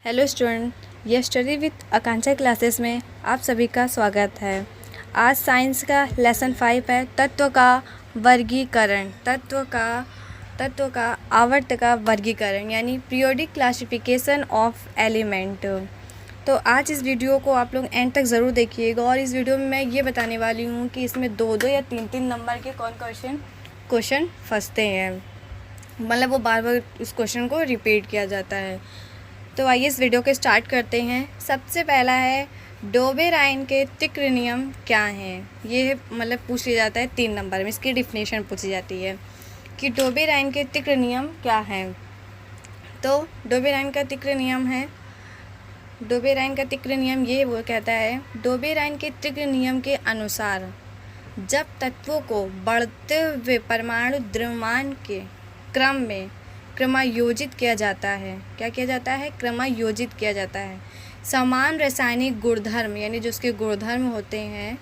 Hello student, ये study with Akanksha classes में आप सभी का स्वागत है। आज साइंस का लेसन 5 है तत्व का वर्गीकरण। तत्व का आवर्त का वर्गीकरण यानी पीरियोडिक क्लासिफिकेशन ऑफ एलिमेंट। तो आज इस वीडियो को आप लोग एंड तक ज़रूर देखिएगा और इस वीडियो में मैं ये बताने वाली हूँ कि इसमें 2-2 या 3-3 नंबर के कौन क्वेश्चन फंसते हैं, मतलब वो बार बार उस क्वेश्चन को रिपीट किया जाता है। तो आइए इस वीडियो को स्टार्ट करते हैं। सबसे पहला है डोबेराइन के तिक्र नियम क्या हैं। ये मतलब पूछ लिया जाता है 3 नंबर में, इसकी डिफिनेशन पूछी जाती है कि डोबेराइन के तिक्र नियम क्या हैं। तो डोबेराइन का तिक्र नियम ये वो कहता है, डोबेराइन के तिक्र नियम के अनुसार जब तत्वों को बढ़ते हुए परमाणु द्रव्यमान के क्रम में क्रमायोजित किया जाता है। क्या किया जाता है? क्रमायोजित किया जाता है। समान रासायनिक गुणधर्म यानी जो उसके गुणधर्म होते हैं,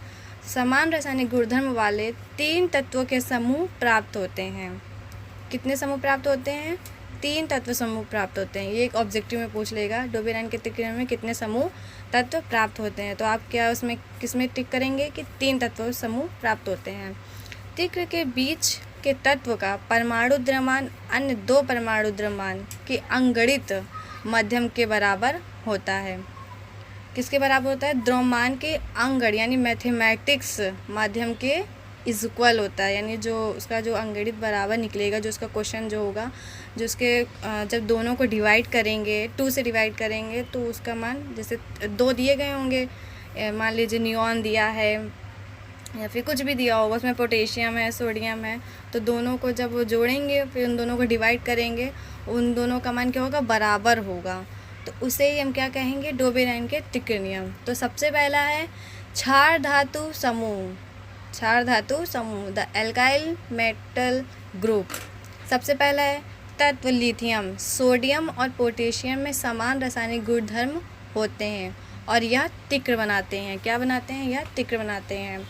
समान रासायनिक गुणधर्म वाले 3 तत्वों के समूह प्राप्त होते हैं। कितने समूह प्राप्त होते हैं? 3 तत्व समूह प्राप्त होते हैं। ये एक ऑब्जेक्टिव में पूछ लेगा, डोबेराइन के तिक्र में कितने समूह तत्व प्राप्त होते हैं। तो आप क्या उसमें किसमें टिक करेंगे कि 3 तत्व समूह प्राप्त होते हैं। तिक्र के बीच के तत्व का परमाणु द्रव्यमान अन्य 2 परमाणु द्रव्यमान के अंगणित मध्यम के बराबर होता है। किसके बराबर होता है? द्रव्यमान के अंगण यानी मैथमेटिक्स माध्यम के इक्वल होता है। यानी जो उसका जो अंगणित बराबर निकलेगा, जो उसका क्वेश्चन जो होगा, जो उसके जब दोनों को डिवाइड करेंगे, 2 से डिवाइड करेंगे तो उसका मान, जैसे 2 दिए गए होंगे, मान लीजिए नियॉन दिया है या फिर कुछ भी दिया होगा, उसमें पोटेशियम है, सोडियम है, तो दोनों को जब वो जोड़ेंगे फिर उन दोनों को डिवाइड करेंगे, उन दोनों का मान क्या होगा? बराबर होगा। तो उसे ही हम क्या कहेंगे? डोबेराइन के तिक्र नियम। तो सबसे पहला है क्षार धातु समूह, द एल्काइल मेटल ग्रुप। सबसे पहला है तत्व लिथियम, सोडियम और पोटेशियम में समान रासायनिक गुणधर्म होते हैं और यह तिक्र बनाते हैं। क्या बनाते हैं? यह तिक्र बनाते हैं।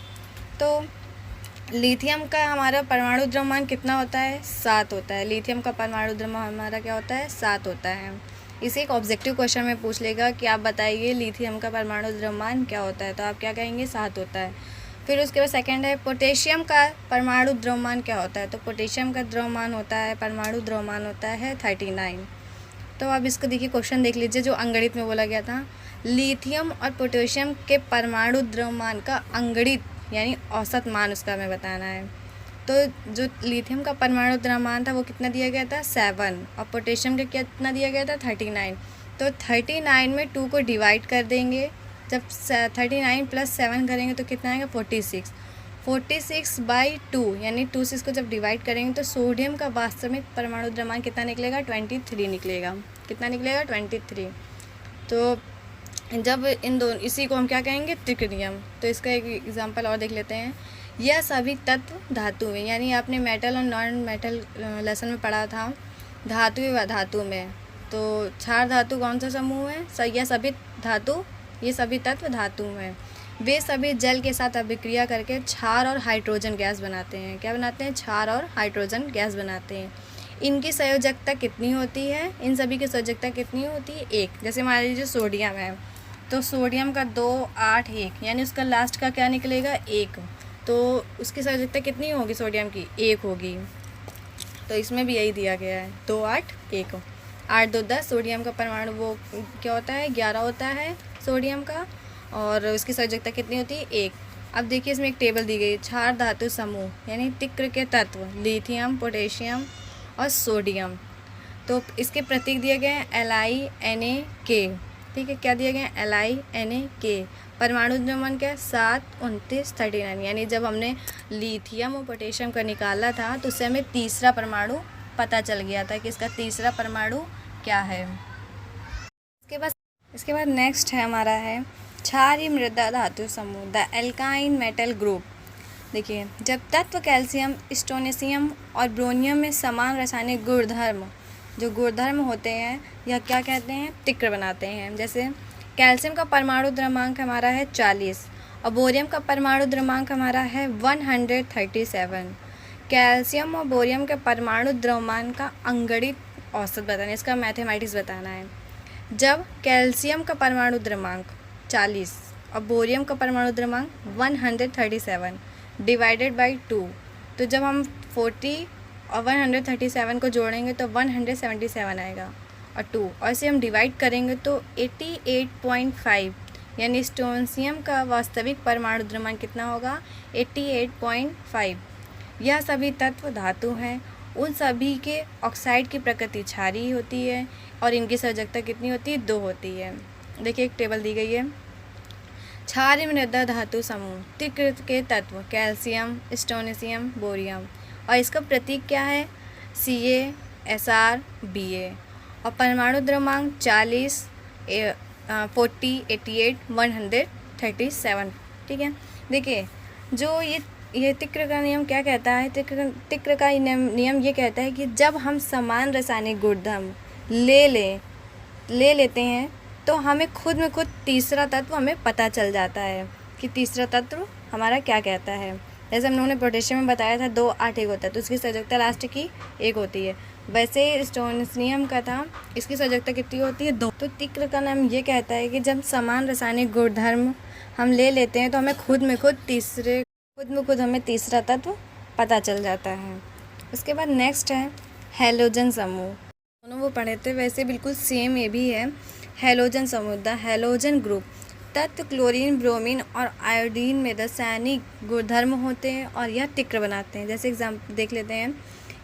तो लिथियम का हमारा परमाणु द्रव्यमान कितना होता है? 7 होता है। लिथियम का परमाणु द्रव्यमान हमारा क्या होता है? 7 होता है। इसे एक ऑब्जेक्टिव क्वेश्चन में पूछ लेगा कि आप बताइए लिथियम का परमाणु द्रव्यमान क्या होता है, तो आप क्या कहेंगे? 7 होता है। फिर उसके बाद सेकंड है पोटेशियम का परमाणु द्रव्यमान क्या होता है। तो पोटेशियम का द्रव्यमान होता है, परमाणु द्रव्यमान होता है 39। तो अब इसको देखिए, क्वेश्चन देख लीजिए जो अंगणित में बोला गया था, लिथियम और पोटेशियम के परमाणु द्रव्यमान का अंगणित यानी औसत मान उसका हमें बताना है। तो जो लिथियम का परमाणु द्रव्यमान था वो कितना दिया गया था? 7, और पोटेशियम का कितना दिया गया था? 39। तो 39 में 2 को डिवाइड कर देंगे, जब 39 + 7 करेंगे तो कितना आएगा? 46। 46/2 यानी 2 से इसको जब डिवाइड करेंगे तो सोडियम का वास्तविक परमाणु द्रव्यमान कितना निकलेगा? 23 निकलेगा। कितना निकलेगा? 23। तो जब इन दोनों, इसी को हम क्या कहेंगे? तिक्र नियम। तो इसका एक एग्जांपल और देख लेते हैं। यह सभी तत्व धातु में, यानी आपने मेटल और नॉन मेटल लेसन में पढ़ा था धातु व धातु में। तो क्षार धातु कौन सा समूह है? ये सभी तत्व धातु में। वे सभी जल के साथ अभिक्रिया करके क्षार और हाइड्रोजन गैस बनाते हैं। क्या बनाते हैं? क्षार और हाइड्रोजन गैस बनाते हैं। इनकी संयोजकता कितनी होती है? इन सभी की संयोजकता कितनी होती है? 1। जैसे मान लीजिए सोडियम है, तो सोडियम का 2, 8, 1 यानी उसका लास्ट का क्या निकलेगा? 1। तो उसकी संयोजकता कितनी होगी सोडियम की? 1 होगी। तो इसमें भी यही दिया गया है, 2, 8, 1। 8, 2, 10। सोडियम का परमाणु वो क्या होता है? 11 होता है सोडियम का, और उसकी संयोजकता कितनी होती है? 1। अब देखिए इसमें एक टेबल दी गई, क्षार धातु समूह यानी तिक्र के तत्व लिथियम, पोटेशियम और सोडियम। तो इसके प्रतीक दिए गए हैं LiNaK। ठीक है, क्या दिए गए हैं? LiNaK। परमाणु द्रव्यमान क्या है? 7, 29, 39। यानी जब हमने लिथियम और पोटेशियम का निकाला था तो उससे हमें तीसरा परमाणु पता चल गया था कि इसका तीसरा परमाणु क्या है। इसके बाद नेक्स्ट है हमारा है क्षारीय मृदा धातु समूह, द एल्काइन मेटल ग्रुप। देखिए, जब तत्व कैल्शियम, स्टोनेशियम और ब्रोनियम में समान रासायनिक गुणधर्म होते हैं, यह क्या कहते हैं? तिक्र बनाते हैं। जैसे कैल्शियम का परमाणु द्रव्यमांक हमारा है 40 और बोरियम का परमाणु द्रव्यमांक हमारा है 137। कैल्शियम और बोरियम के परमाणु द्रव्यमान का अंगणित औसत बताना है, इसका मैथमेटिक्स बताना है। जब कैल्शियम का परमाणु द्रव्यांक 40 और बोरियम का परमाणु द्रव्यांक 137 डिवाइडेड बाई 2, तो जब हम 40 और 137 को जोड़ेंगे तो 177 आएगा और 2, और इसे हम डिवाइड करेंगे तो 88.5, यानी स्ट्रोंशियम का वास्तविक परमाणु द्रव्यांक कितना होगा? 88.5। यह सभी तत्व धातु हैं। उन सभी के ऑक्साइड की प्रकृति क्षारीय होती है और इनकी संयोजकता कितनी होती है? 2 होती है। देखिए एक टेबल दी गई है। क्षारीय मृदा धातु समूह त्रिकृत के तत्व कैल्शियम, स्ट्रोंशियम, बोरियम, और इसका प्रतीक क्या है? Ca, Sr, Ba, और परमाणु द्रव्यांक 40, 40, 88, 137। ठीक है। देखिए जो ये तिक्र का नियम क्या कहता है? तिक्र का नियम ये कहता है कि जब हम समान रासायनिक गुणधर्म ले लेते हैं तो हमें खुद में खुद तीसरा तत्व हमें पता चल जाता है कि तीसरा तत्व हमारा क्या कहता है। जैसे हम लोगों ने पोटेशियम में बताया था 2 8 1 होता है, तो उसकी संयोजकता लास्ट की 1 होती है। वैसे स्ट्रोंशियम का था, इसकी संयोजकता कितनी होती है? 2। तो तिक्र का नाम ये कहता है कि जब समान रासायनिक गुणधर्म हम ले लेते हैं तो हमें खुद में खुद हमें तीसरा तत्व पता चल जाता है। उसके बाद नेक्स्ट है हैलोजन समूह। दोनों वो पढ़े थे, वैसे बिल्कुल सेम ये भी है। हैलोजन समूह, द हैलोजन ग्रुप, तत्व क्लोरीन, ब्रोमीन और आयोडीन में रासायनिक गुणधर्म होते हैं और यह तिक्र बनाते हैं। जैसे एग्जाम्पल देख लेते हैं।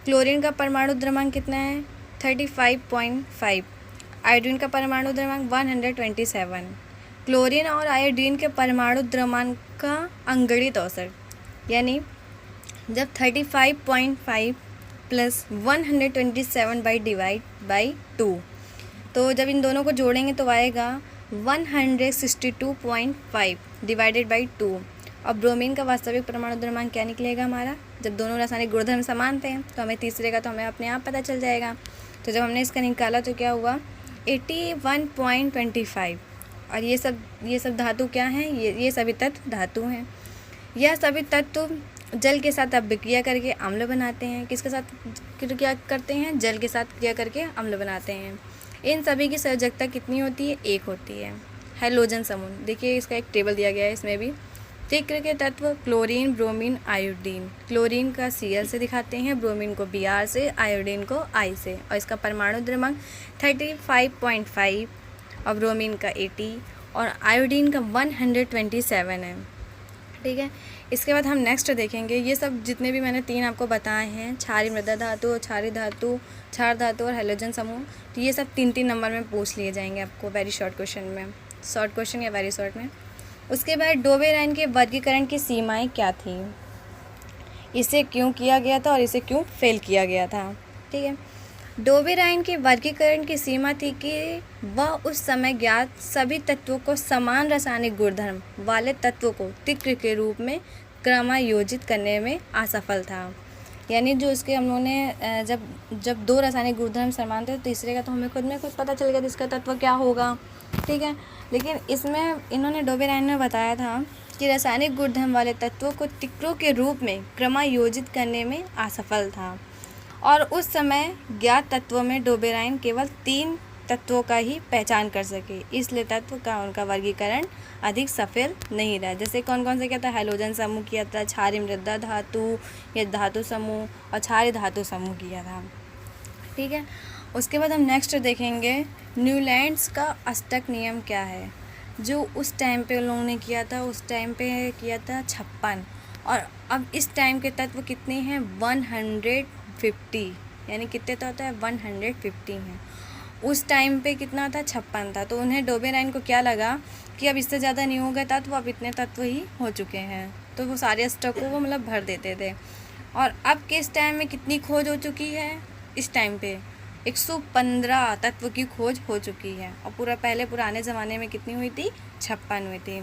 क्लोरीन का परमाणु द्रव्यांक कितना है? 35.5। आयोडीन का परमाणु द्रव्यांक 127। क्लोरीन और आयोडीन के परमाणु द्रव्यांक का अंगणित औसत, यानी जब 35.5 प्लस 127 बाई डिवाइड बाई 2, तो जब इन दोनों को जोड़ेंगे तो आएगा 162.5 डिवाइडेड बाई 2। और ब्रोमीन का वास्तविक परमाणु द्रव्यांक क्या निकलेगा हमारा? जब दोनों रासायनिक गुणधर्म समान थे तो हमें तीसरे का तो हमें अपने आप पता चल जाएगा। तो जब हमने इसका निकाला तो क्या हुआ? 81.25। और ये सब धातु क्या हैं? ये सभी तत्व धातु हैं। यह सभी तत्व जल के साथ अभिक्रिया करके अम्ल बनाते हैं। किसके साथ क्रिया करते हैं? जल के साथ क्रिया करके अम्ल बनाते हैं। इन सभी की संयोजकता कितनी होती है? 1 होती है। हैलोजन समूह, देखिए इसका एक टेबल दिया गया है। इसमें भी तिक्र के तत्व क्लोरीन, ब्रोमीन, आयोडीन। क्लोरीन का Cl से दिखाते हैं, ब्रोमीन को Br से, आयोडीन को I से, और इसका परमाणु द्रव्यांक 35.5 और ब्रोमीन का 80 और आयोडीन का 127 है। ठीक है। इसके बाद हम नेक्स्ट देखेंगे। ये सब जितने भी मैंने 3 आपको बताए हैं, क्षारीय मृदा धातु, क्षारीय धातु, क्षार धातु और हैलोजन समूह, तो ये सब 3-3 नंबर में पूछ लिए जाएंगे आपको वेरी शॉर्ट क्वेश्चन में, शॉर्ट क्वेश्चन या वेरी शॉर्ट में। उसके बाद डोबेराइन के वर्गीकरण की सीमाएं क्या थी? इसे क्यों किया गया था और इसे क्यों फेल किया गया था? ठीक है। डोबेराइन के वर्गीकरण की सीमा थी कि वह उस समय ज्ञात सभी तत्वों को समान रासायनिक गुणधर्म वाले तत्वों को तिक्र के रूप में क्रमायोजित करने में असफल था। यानी जो इसके हम लोगों ने जब 2 रासायनिक गुणधर्म समान थे तो तीसरे का तो हमें खुद में कुछ पता चल गया इसका तत्व क्या होगा। ठीक है। लेकिन इसमें इन्होंने डोबेराइन ने बताया था कि रासायनिक गुणधर्म वाले तत्वों को तिक्रों के रूप में क्रमायोजित करने में असफल था और उस समय ज्ञात तत्वों में डोबेराइन केवल 3 तत्वों का ही पहचान कर सके, इसलिए तत्व का उनका वर्गीकरण अधिक सफल नहीं रहा। जैसे कौन कौन से किया था? हैलोजन समूह किया था, क्षारीय मृदा धातु या धातु समूह और क्षारीय धातु समूह किया था। ठीक है। उसके बाद हम नेक्स्ट देखेंगे न्यूलैंड्स का अष्टक नियम क्या है, जो उस टाइम पे उन लोगों ने किया था। उस टाइम पे किया था 56 और अब इस टाइम के तत्व कितने हैं? 150, यानी कितने तो होता है? 150 हैं। उस टाइम पे कितना था? 56 था। तो उन्हें डोबेराइन को क्या लगा कि अब इससे ज़्यादा नहीं होगा तत्व, अब इतने तत्व ही हो चुके हैं, तो वो सारे अष्टकों को मतलब भर देते थे। और अब के इस टाइम में कितनी खोज हो चुकी है? इस टाइम पे 115 तत्व की खोज हो चुकी है और पुराने ज़माने में कितनी हुई थी? 56 हुई थी।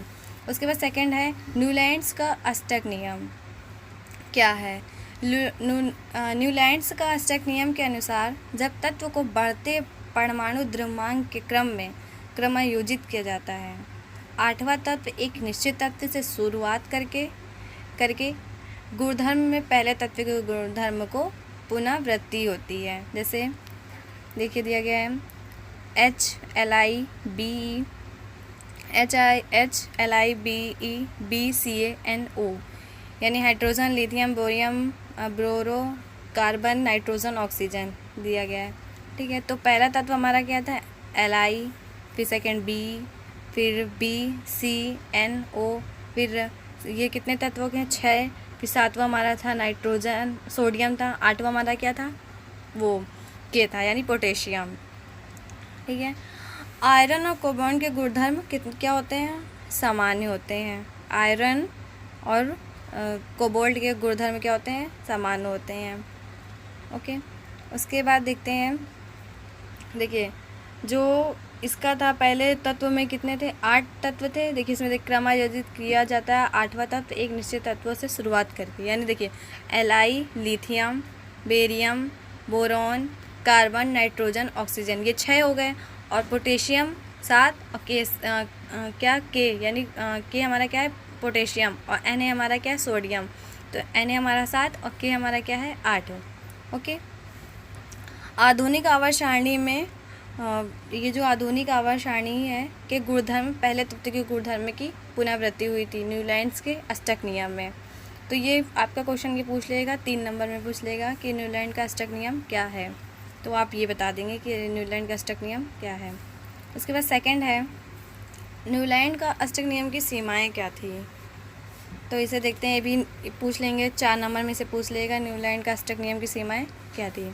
उसके बाद सेकंड है न्यूलैंड्स का अष्टक नियम क्या है? न्यूलैंड्स का अष्टक नियम के अनुसार जब तत्व को बढ़ते परमाणु द्रव्यांक के क्रम में क्रमायोजित किया जाता है, 8वां तत्व एक निश्चित तत्व से शुरुआत करके गुणधर्म में पहले तत्व के गुणधर्म को पुनरावृत्ति होती है। जैसे देखिए दिया गया है HLiBeBCANO, यानी हाइड्रोजन, लिथियम, बोरियम, बोरो, कार्बन, नाइट्रोजन, ऑक्सीजन दिया गया है। ठीक है, तो पहला तत्व हमारा क्या था? Li, फिर सेकंड B, फिर BCNO, फिर ये कितने तत्वों के हैं? 6। फिर 7वां हमारा था नाइट्रोजन, सोडियम था। 8वां हमारा क्या था? वो के था, यानी पोटेशियम। ठीक है, आयरन और कोबाल्ट के गुणधर्म क्या होते हैं? सामान्य होते हैं। आयरन और कोबाल्ट के गुणधर्म क्या होते हैं? सामान्य होते हैं। ओके, उसके बाद देखते हैं, देखिए जो इसका था, पहले तत्व में कितने थे? 8 तत्व थे। देखिए इसमें क्रमायोजित किया जाता है 8वां तत्व एक निश्चित तत्व से शुरुआत करके, यानी देखिए Li, lithium, barium, boron, carbon, nitrogen, oxygen, ये 6 हो गए। और पोटेशियम 7 और क्या के, यानी के हमारा क्या है? पोटेशियम। और Na हमारा क्या है? सोडियम। तो Na हमारा 7 और के हमारा क्या है? 8। ओके, आधुनिक आवर्त सारणी में ये जो आधुनिक आवर्त सारणी है के गुणधर्म, पहले तत्व के गुणधर्म की पुनरावृत्ति हुई थी न्यूलैंड्स के अष्टक नियम में। तो ये आपका क्वेश्चन ये पूछ लेगा, 3 नंबर में पूछ लेगा कि न्यूलैंड का अष्टक नियम क्या है, तो आप ये बता देंगे कि न्यूलैंड का अष्टक नियम क्या है। उसके बाद सेकंड है, न्यूलैंड का अष्टक नियम की सीमाएं क्या थी? तो इसे देखते हैं, ये भी पूछ लेंगे, 4 नंबर में से पूछ लेगा न्यूलैंड का अष्टक नियम की सीमाएं क्या थी।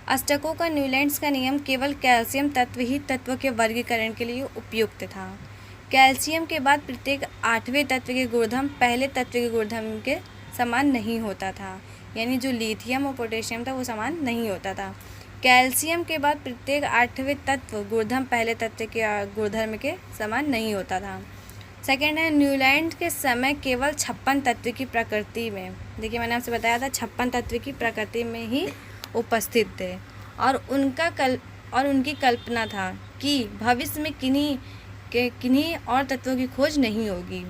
अष्टकों का न्यूलैंड्स का नियम केवल कैल्शियम तत्व ही तत्व के वर्गीकरण के लिए उपयुक्त था। कैल्शियम के बाद प्रत्येक 8वें तत्व के गुणधर्म पहले तत्व के गुणधर्म के समान नहीं होता था, यानी जो लिथियम और पोटेशियम था वो समान नहीं होता था। कैल्शियम के बाद प्रत्येक 8वें तत्व गुणधर्म पहले तत्व के गुणधर्म के समान नहीं होता था। सेकेंड है, न्यूलैंड के समय केवल 56 तत्व की प्रकृति में, देखिए मैंने आपसे बताया था 56 तत्व की प्रकृति में ही उपस्थित थे, और उनकी कल्पना था कि भविष्य में किन्हीं और तत्वों की खोज नहीं होगी।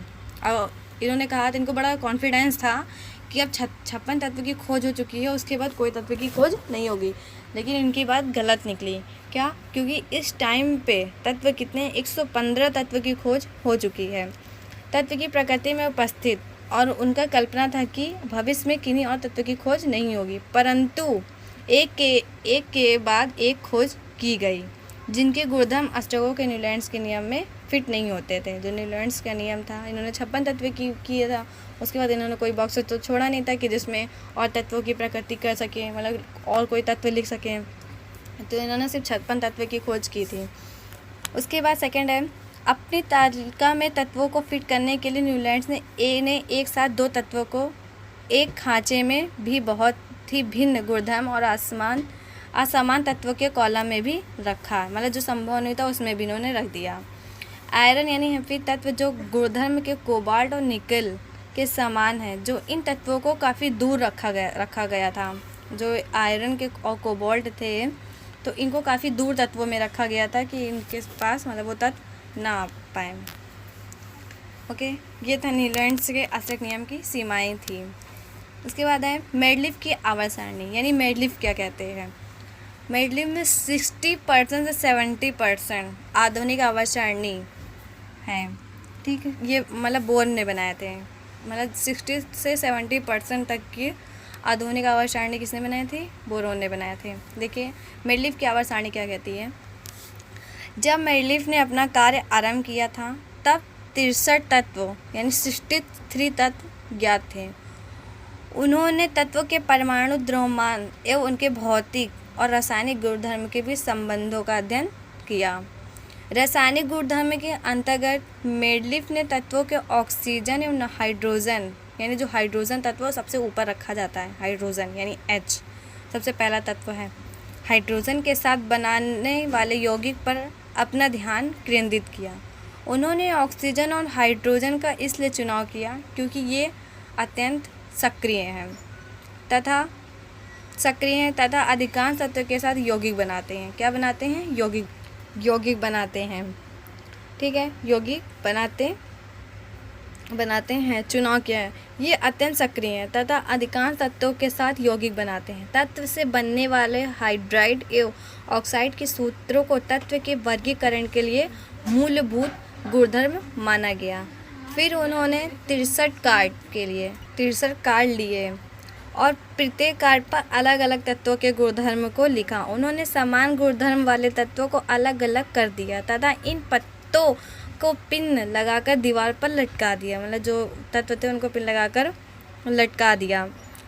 और इन्होंने कहा था, इनको बड़ा कॉन्फिडेंस था कि अब 56 तत्व की खोज हो चुकी है, उसके बाद कोई तत्व की खोज नहीं होगी। लेकिन इनकी बात गलत निकली। क्या? क्योंकि इस टाइम पे तत्व कितने 115 तत्व की खोज हो चुकी है, तत्व की प्रकृति में उपस्थित, और उनका कल्पना था कि भविष्य में किन्हीं और तत्व की खोज नहीं होगी। परंतु एक के बाद एक खोज की गई, जिनके गुणधर्म अष्टकों के न्यूलैंड्स के नियम में फिट नहीं होते थे। जो न्यूलैंड्स का नियम था, इन्होंने 56 तत्व किया था, उसके बाद इन्होंने कोई बॉक्स तो छोड़ा नहीं था कि जिसमें और तत्वों की प्रकृति कर सकें, मतलब और कोई तत्व लिख सकें, तो इन्होंने सिर्फ 56 तत्व की खोज की थी। उसके बाद सेकंड है, अपनी तालिका में तत्वों को फिट करने के लिए न्यूलैंड्स ने एक साथ 2 तत्वों को एक खांचे में भी बहुत ही भिन्न गुणधर्म और असमान तत्वों के कॉलम में भी रखा, मतलब जो संभव नहीं था उसमें भी इन्होंने रख दिया। आयरन यानी हेफी तत्व जो गुणधर्म के कोबाल्ट और निकल के समान है, जो इन तत्वों को काफ़ी दूर रखा गया था। जो आयरन के और कोबाल्ट थे तो इनको काफ़ी दूर तत्वों में रखा गया था कि इनके पास मतलब वो तत्व ना आ पाए। ओके, ये था न्यूलैंड्स के अष्टक नियम की सीमाएं थी। उसके बाद है मेडलिफ की आवर्त सारणी, यानी मेडलिफ क्या कहते हैं? मेडलिफ में 60% से 70% आधुनिक आवर्त सारणी है। ठीक है, ये मतलब बोर ने बनाए थे, मतलब 60 से 70% तक की आधुनिक आवर्त सारणी किसने बनाई थी? बोरोन ने बनाए थे। देखिए मेडलिफ की आवर्त सारणी क्या कहती है। जब मेडलिफ ने अपना कार्य आरंभ किया था तब 63 तत्व यानी 63 तत्व ज्ञात थे। उन्होंने तत्वों के परमाणु द्रव्यमान एवं उनके भौतिक और रासायनिक गुणधर्म के बीच संबंधों का अध्ययन किया। रासायनिक गुणधर्म के अंतर्गत मेडलिफ ने तत्वों के ऑक्सीजन एवं हाइड्रोजन, यानी जो हाइड्रोजन तत्व सबसे ऊपर रखा जाता है, हाइड्रोजन यानी H सबसे पहला तत्व है, हाइड्रोजन के साथ बनाने वाले यौगिक पर अपना ध्यान केंद्रित किया। उन्होंने ऑक्सीजन और हाइड्रोजन का इसलिए चुनाव किया क्योंकि ये अत्यंत सक्रिय हैं तथा अधिकांश तत्व के साथ यौगिक बनाते हैं। क्या बनाते हैं? यौगिक बनाते हैं। ठीक है, यौगिक बनाते बनाते हैं, चुनाव किया है। ये अत्यंत सक्रिय हैं तथा अधिकांश तत्वों के साथ यौगिक बनाते हैं। तत्व से बनने वाले हाइड्राइड एवं ऑक्साइड के सूत्रों को तत्व के वर्गीकरण के लिए मूलभूत गुणधर्म माना गया। फिर उन्होंने 63 कार्ड लिए और प्रत्येक कार्ड पर अलग अलग तत्वों के गुणधर्म को लिखा। उन्होंने समान गुणधर्म वाले तत्वों को अलग अलग कर दिया तथा इन पत्तों को पिन लगाकर दीवार पर लटका दिया। मतलब जो तत्व थे उनको पिन लगाकर लटका दिया।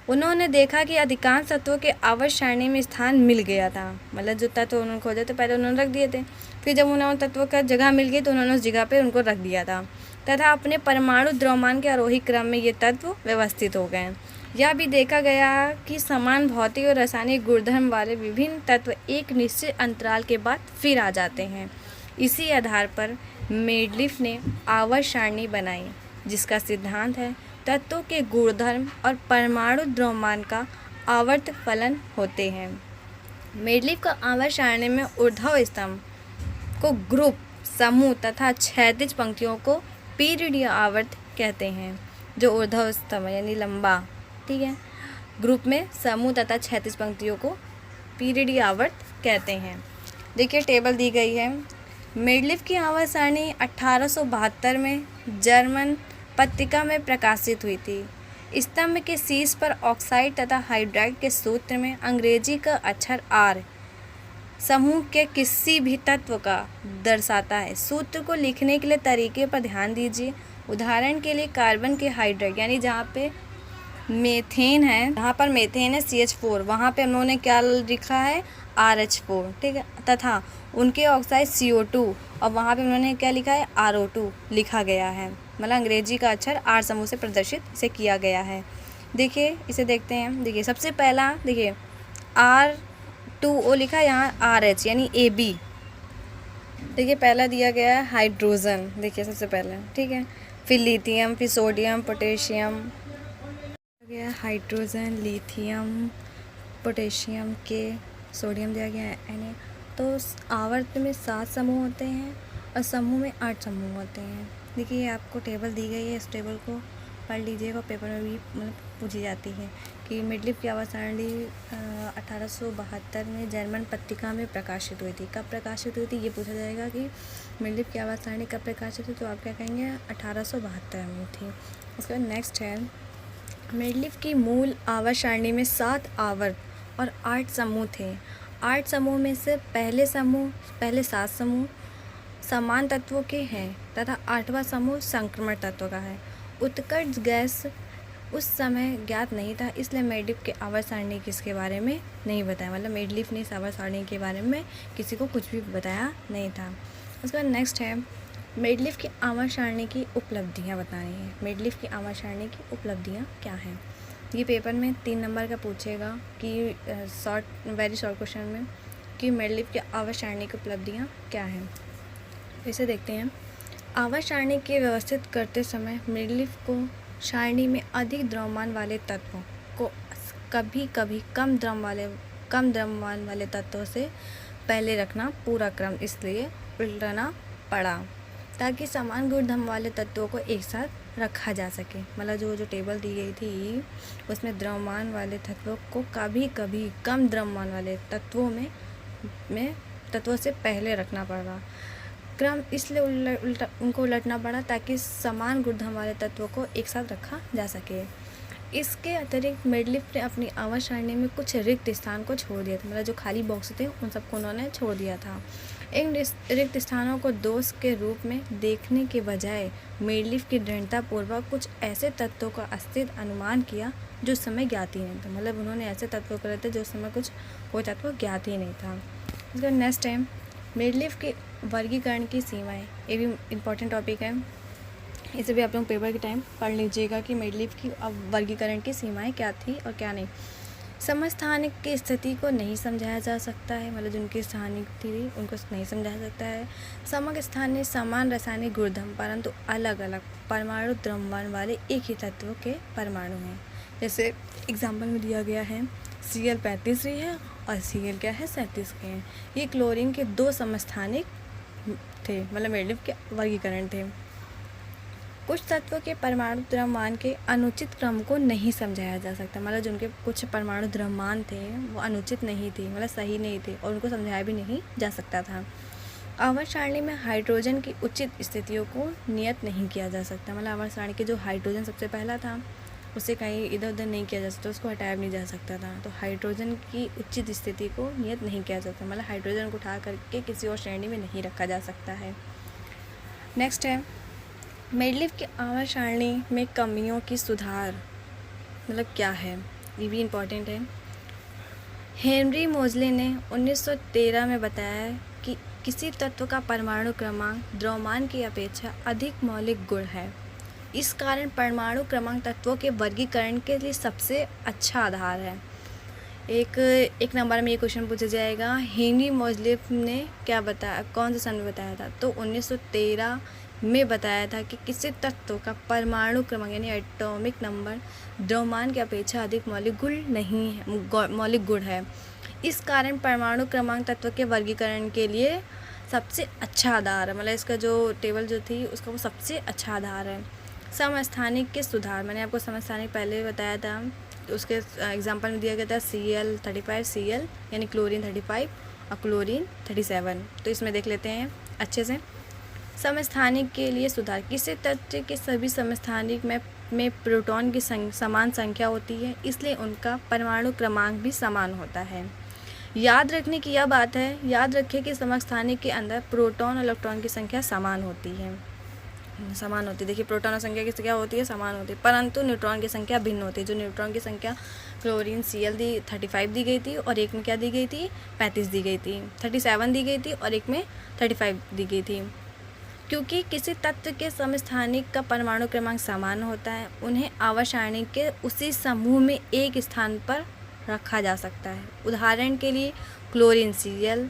उन्होंने देखा कि अधिकांश तत्वों के आवर्त सारणी में स्थान मिल गया था। मतलब जो तत्व उन्होंने खोजे थे पहले उन्होंने रख दिए थे, फिर जब उन्हें उन तत्वों का जगह मिल गई तो उन्होंने उस जगह पर उनको रख दिया था तथा अपने परमाणु द्रव्यमान के आरोही क्रम में ये तत्व व्यवस्थित हो गए। यह भी देखा गया कि समान भौतिक और रासायनिक गुणधर्म वाले विभिन्न तत्व एक निश्चित अंतराल के बाद फिर आ जाते हैं। इसी आधार पर मेंडलीफ ने आवर्त सारणी बनाई, जिसका सिद्धांत है तत्वों के गुणधर्म और परमाणु द्रव्यमान का आवर्त फलन होते हैं। मेंडलीफ का आवर्त सारणी में ऊर्ध्व स्तंभ को ग्रुप, समूह तथा क्षैतिज पंक्तियों को पीरियड या आवर्त कहते हैं। जो ऊर्ध्व स्तंभ यानी लंबा, ठीक है, ग्रुप में समूह तथा क्षैतिज पंक्तियों को पीरियड या आवर्त कहते हैं। देखिए टेबल दी गई है। मेंडलीफ की आवर्त सारणी 1872 में जर्मन पत्रिका में प्रकाशित हुई थी। स्तंभ के शीर्ष पर ऑक्साइड तथा हाइड्राइड के सूत्र में अंग्रेजी का अक्षर R समूह के किसी भी तत्व का दर्शाता है। सूत्र को लिखने के लिए तरीके पर ध्यान दीजिए। उदाहरण के लिए कार्बन के हाइड्राइड यानी जहाँ पे मेथेन है, जहाँ पर मेथेन है CH4, वहाँ पे उन्होंने क्या लिखा है RH4, ठीक है, तथा उनके ऑक्साइड CO2 और वहाँ पे उन्होंने क्या लिखा है RO2 लिखा गया है। मतलब अंग्रेजी का अक्षर R समूह से प्रदर्शित इसे किया गया है। देखिए इसे देखते हैं। देखिए सबसे पहला देखिए R2O लिखा है, यहाँ RH यानी AB। देखिए पहला दिया गया है हाइड्रोजन, देखिए सबसे पहला, ठीक है, फिर लिथियम, फिर सोडियम, पोटेशियम, गया हाइड्रोजन, लिथियम, पोटेशियम के, सोडियम दिया गया है Na। तो आवर्त में 7 समूह होते हैं और समूह में 8 समूह होते हैं। देखिए ये आपको टेबल दी गई है, इस टेबल को पढ़ लीजिएगा, पेपर में भी मतलब पूछी जाती है कि मेंडलीफ की आवर्त सारणी 1872 में जर्मन पत्रिका में प्रकाशित हुई थी। कब प्रकाशित हुई थी ये पूछा जाएगा कि मेंडलीफ की आवर्त सारणी कब प्रकाशित हुई, तो आप क्या कहेंगे 1872 में थी। उसके बाद नेक्स्ट है मेंडलीफ की मूल आवर्त सारणी में 7 आवर्त और 8 समूह थे। 8 समूह में से पहले 7 समूह समान तत्वों के हैं तथा 8वां समूह संक्रमण तत्वों का है। उत्कर्ष गैस उस समय ज्ञात नहीं था, इसलिए मेंडलीफ के आवर्त सारणी किसके बारे में नहीं बताया। मतलब मेंडलीफ ने इस आवर्त सारणी के बारे में किसी को कुछ भी बताया नहीं था। उसके बाद नेक्स्ट है मेंडलीफ की आवर्त सारणी की उपलब्धियाँ बतानी है। मेंडलीफ की आवर्त सारणी की उपलब्धियाँ क्या हैं, ये पेपर में 3 नंबर का पूछेगा कि वेरी शॉर्ट क्वेश्चन में कि मेंडलीफ की आवर्त सारणी की उपलब्धियाँ क्या हैं। इसे देखते हैं। आवर्त सारणी के व्यवस्थित करते समय मेंडलीफ को सारणी में अधिक द्रव्यमान वाले तत्वों को कभी कभी कम द्रव्यमान वाले तत्वों से पहले रखना पूरा क्रम इसलिए उल्टाना पड़ा ताकि समान गुणधर्म वाले तत्वों को एक साथ रखा जा सके। मतलब जो टेबल दी गई थी उसमें द्रव्यमान वाले तत्वों को कभी कभी कम द्रव्यमान वाले तत्वों से पहले रखना पड़ा। क्रम इसलिए उनको उलटना पड़ा ताकि समान गुणधर्म वाले तत्वों को एक साथ रखा जा सके। इसके अतिरिक्त मेंडलीफ ने अपनी आवर्त सारणी में कुछ रिक्त स्थान को छोड़ दिया था। मतलब जो खाली बॉक्स थे उन सबको उन्होंने छोड़ दिया था। इन रिक्त स्थानों को दोष के रूप में देखने के बजाय मेंडलीफ की दृढ़तापूर्वक कुछ ऐसे तत्वों का अस्तित्व अनुमान किया जो उस समय ज्ञात ही नहीं था। मतलब उन्होंने ऐसे तत्वों को रखे जो उस समय कोई तत्व ज्ञात ही नहीं था। इसका नेक्स्ट है मेंडलीफ के वर्गीकरण की सीमाएं। ये भी इम्पोर्टेंट टॉपिक है, इसे भी आप लोग पेपर के टाइम पढ़ लीजिएगा कि मेंडलीफ की वर्गीकरण की सीमाएं क्या थी और क्या नहीं। समस्थानिक की स्थिति को नहीं समझाया जा सकता है। मतलब जिनकी स्थानिक थी उनको नहीं समझाया सकता है। समग्र स्थान में समान रासायनिक गुणधर्म परंतु अलग अलग परमाणु द्रव्यमान वाले एक ही तत्व के परमाणु हैं। जैसे एग्जाम्पल में दिया गया है Cl 35 है और Cl क्या है 37 के हैं। ये क्लोरीन के 2 समस्थानिक थे। मतलब मेंडलीफ के वर्गीकरण थे। कुछ तत्वों के परमाणु द्रव्यमान के अनुचित क्रम को नहीं समझाया जा सकता, मतलब जो उनके कुछ परमाणु द्रव्यमान थे वो अनुचित नहीं थे, मतलब सही नहीं थे और उनको समझाया भी नहीं जा सकता था। आवर्त सारणी में हाइड्रोजन की उचित स्थितियों को नियत नहीं किया जा सकता, मतलब आवर्त सारणी के जो हाइड्रोजन सबसे पहला था उसे कहीं इधर उधर नहीं किया जा सकता, उसको हटाया भी नहीं जा सकता था। तो हाइड्रोजन की उचित स्थिति को नियत नहीं किया जा सकता, मतलब हाइड्रोजन को उठा करके किसी और श्रेणी में नहीं रखा जा सकता है। नेक्स्ट है मेंडलीव की आवर्त सारणी में कमियों की सुधार, मतलब क्या है, ये भी इम्पॉर्टेंट है। हेनरी मोजले ने 1913 में बताया कि किसी तत्व का परमाणु क्रमांक द्रव्यमान की अपेक्षा अधिक मौलिक गुण है। इस कारण परमाणु क्रमांक तत्वों के वर्गीकरण के लिए सबसे अच्छा आधार है। एक नंबर में ये क्वेश्चन पूछा जाएगा, हेनरी मोजले ने क्या बताया, कौन से सन में बताया था, तो 1913 में बताया था कि किसी तत्व का परमाणु क्रमांक यानी एटॉमिक नंबर द्रव्यमान की अपेक्षा अधिक मौलिक गुण है। इस कारण परमाणु क्रमांक तत्व के वर्गीकरण के लिए सबसे अच्छा आधार है, मतलब इसका जो टेबल जो थी उसका वो सबसे अच्छा आधार है। समस्थानिक के सुधार, मैंने आपको समस्थानिक पहले बताया था, उसके एग्जांपल में दिया गया था Cl35 Cl यानी क्लोरीन 35 और क्लोरीन 37। तो इसमें देख लेते हैं अच्छे से। समस्थानिक के लिए सुधार, किसी तत्व के सभी समस्थानिक में प्रोटॉन की समान संख्या होती है, इसलिए उनका परमाणु क्रमांक भी समान होता है। याद रखने की यह बात है, याद रखें कि समस्थानिक के अंदर प्रोटॉन और इलेक्ट्रॉन की संख्या समान होती है। देखिए प्रोटॉन और संख्या की क्या होती है, समान होती है, परंतु न्यूट्रॉन की संख्या भिन्न होती है। जो न्यूट्रॉन की संख्या क्लोरीन Cl 35 दी गई थी और एक में क्या दी गई थी, 35 दी गई थी, 37 दी गई थी और एक में 35 दी गई थी। क्योंकि किसी तत्व के समस्थानिक का परमाणु क्रमांक समान होता है, उन्हें आवर्त सारणी के उसी समूह में एक स्थान पर रखा जा सकता है। उदाहरण के लिए क्लोरीन Cl,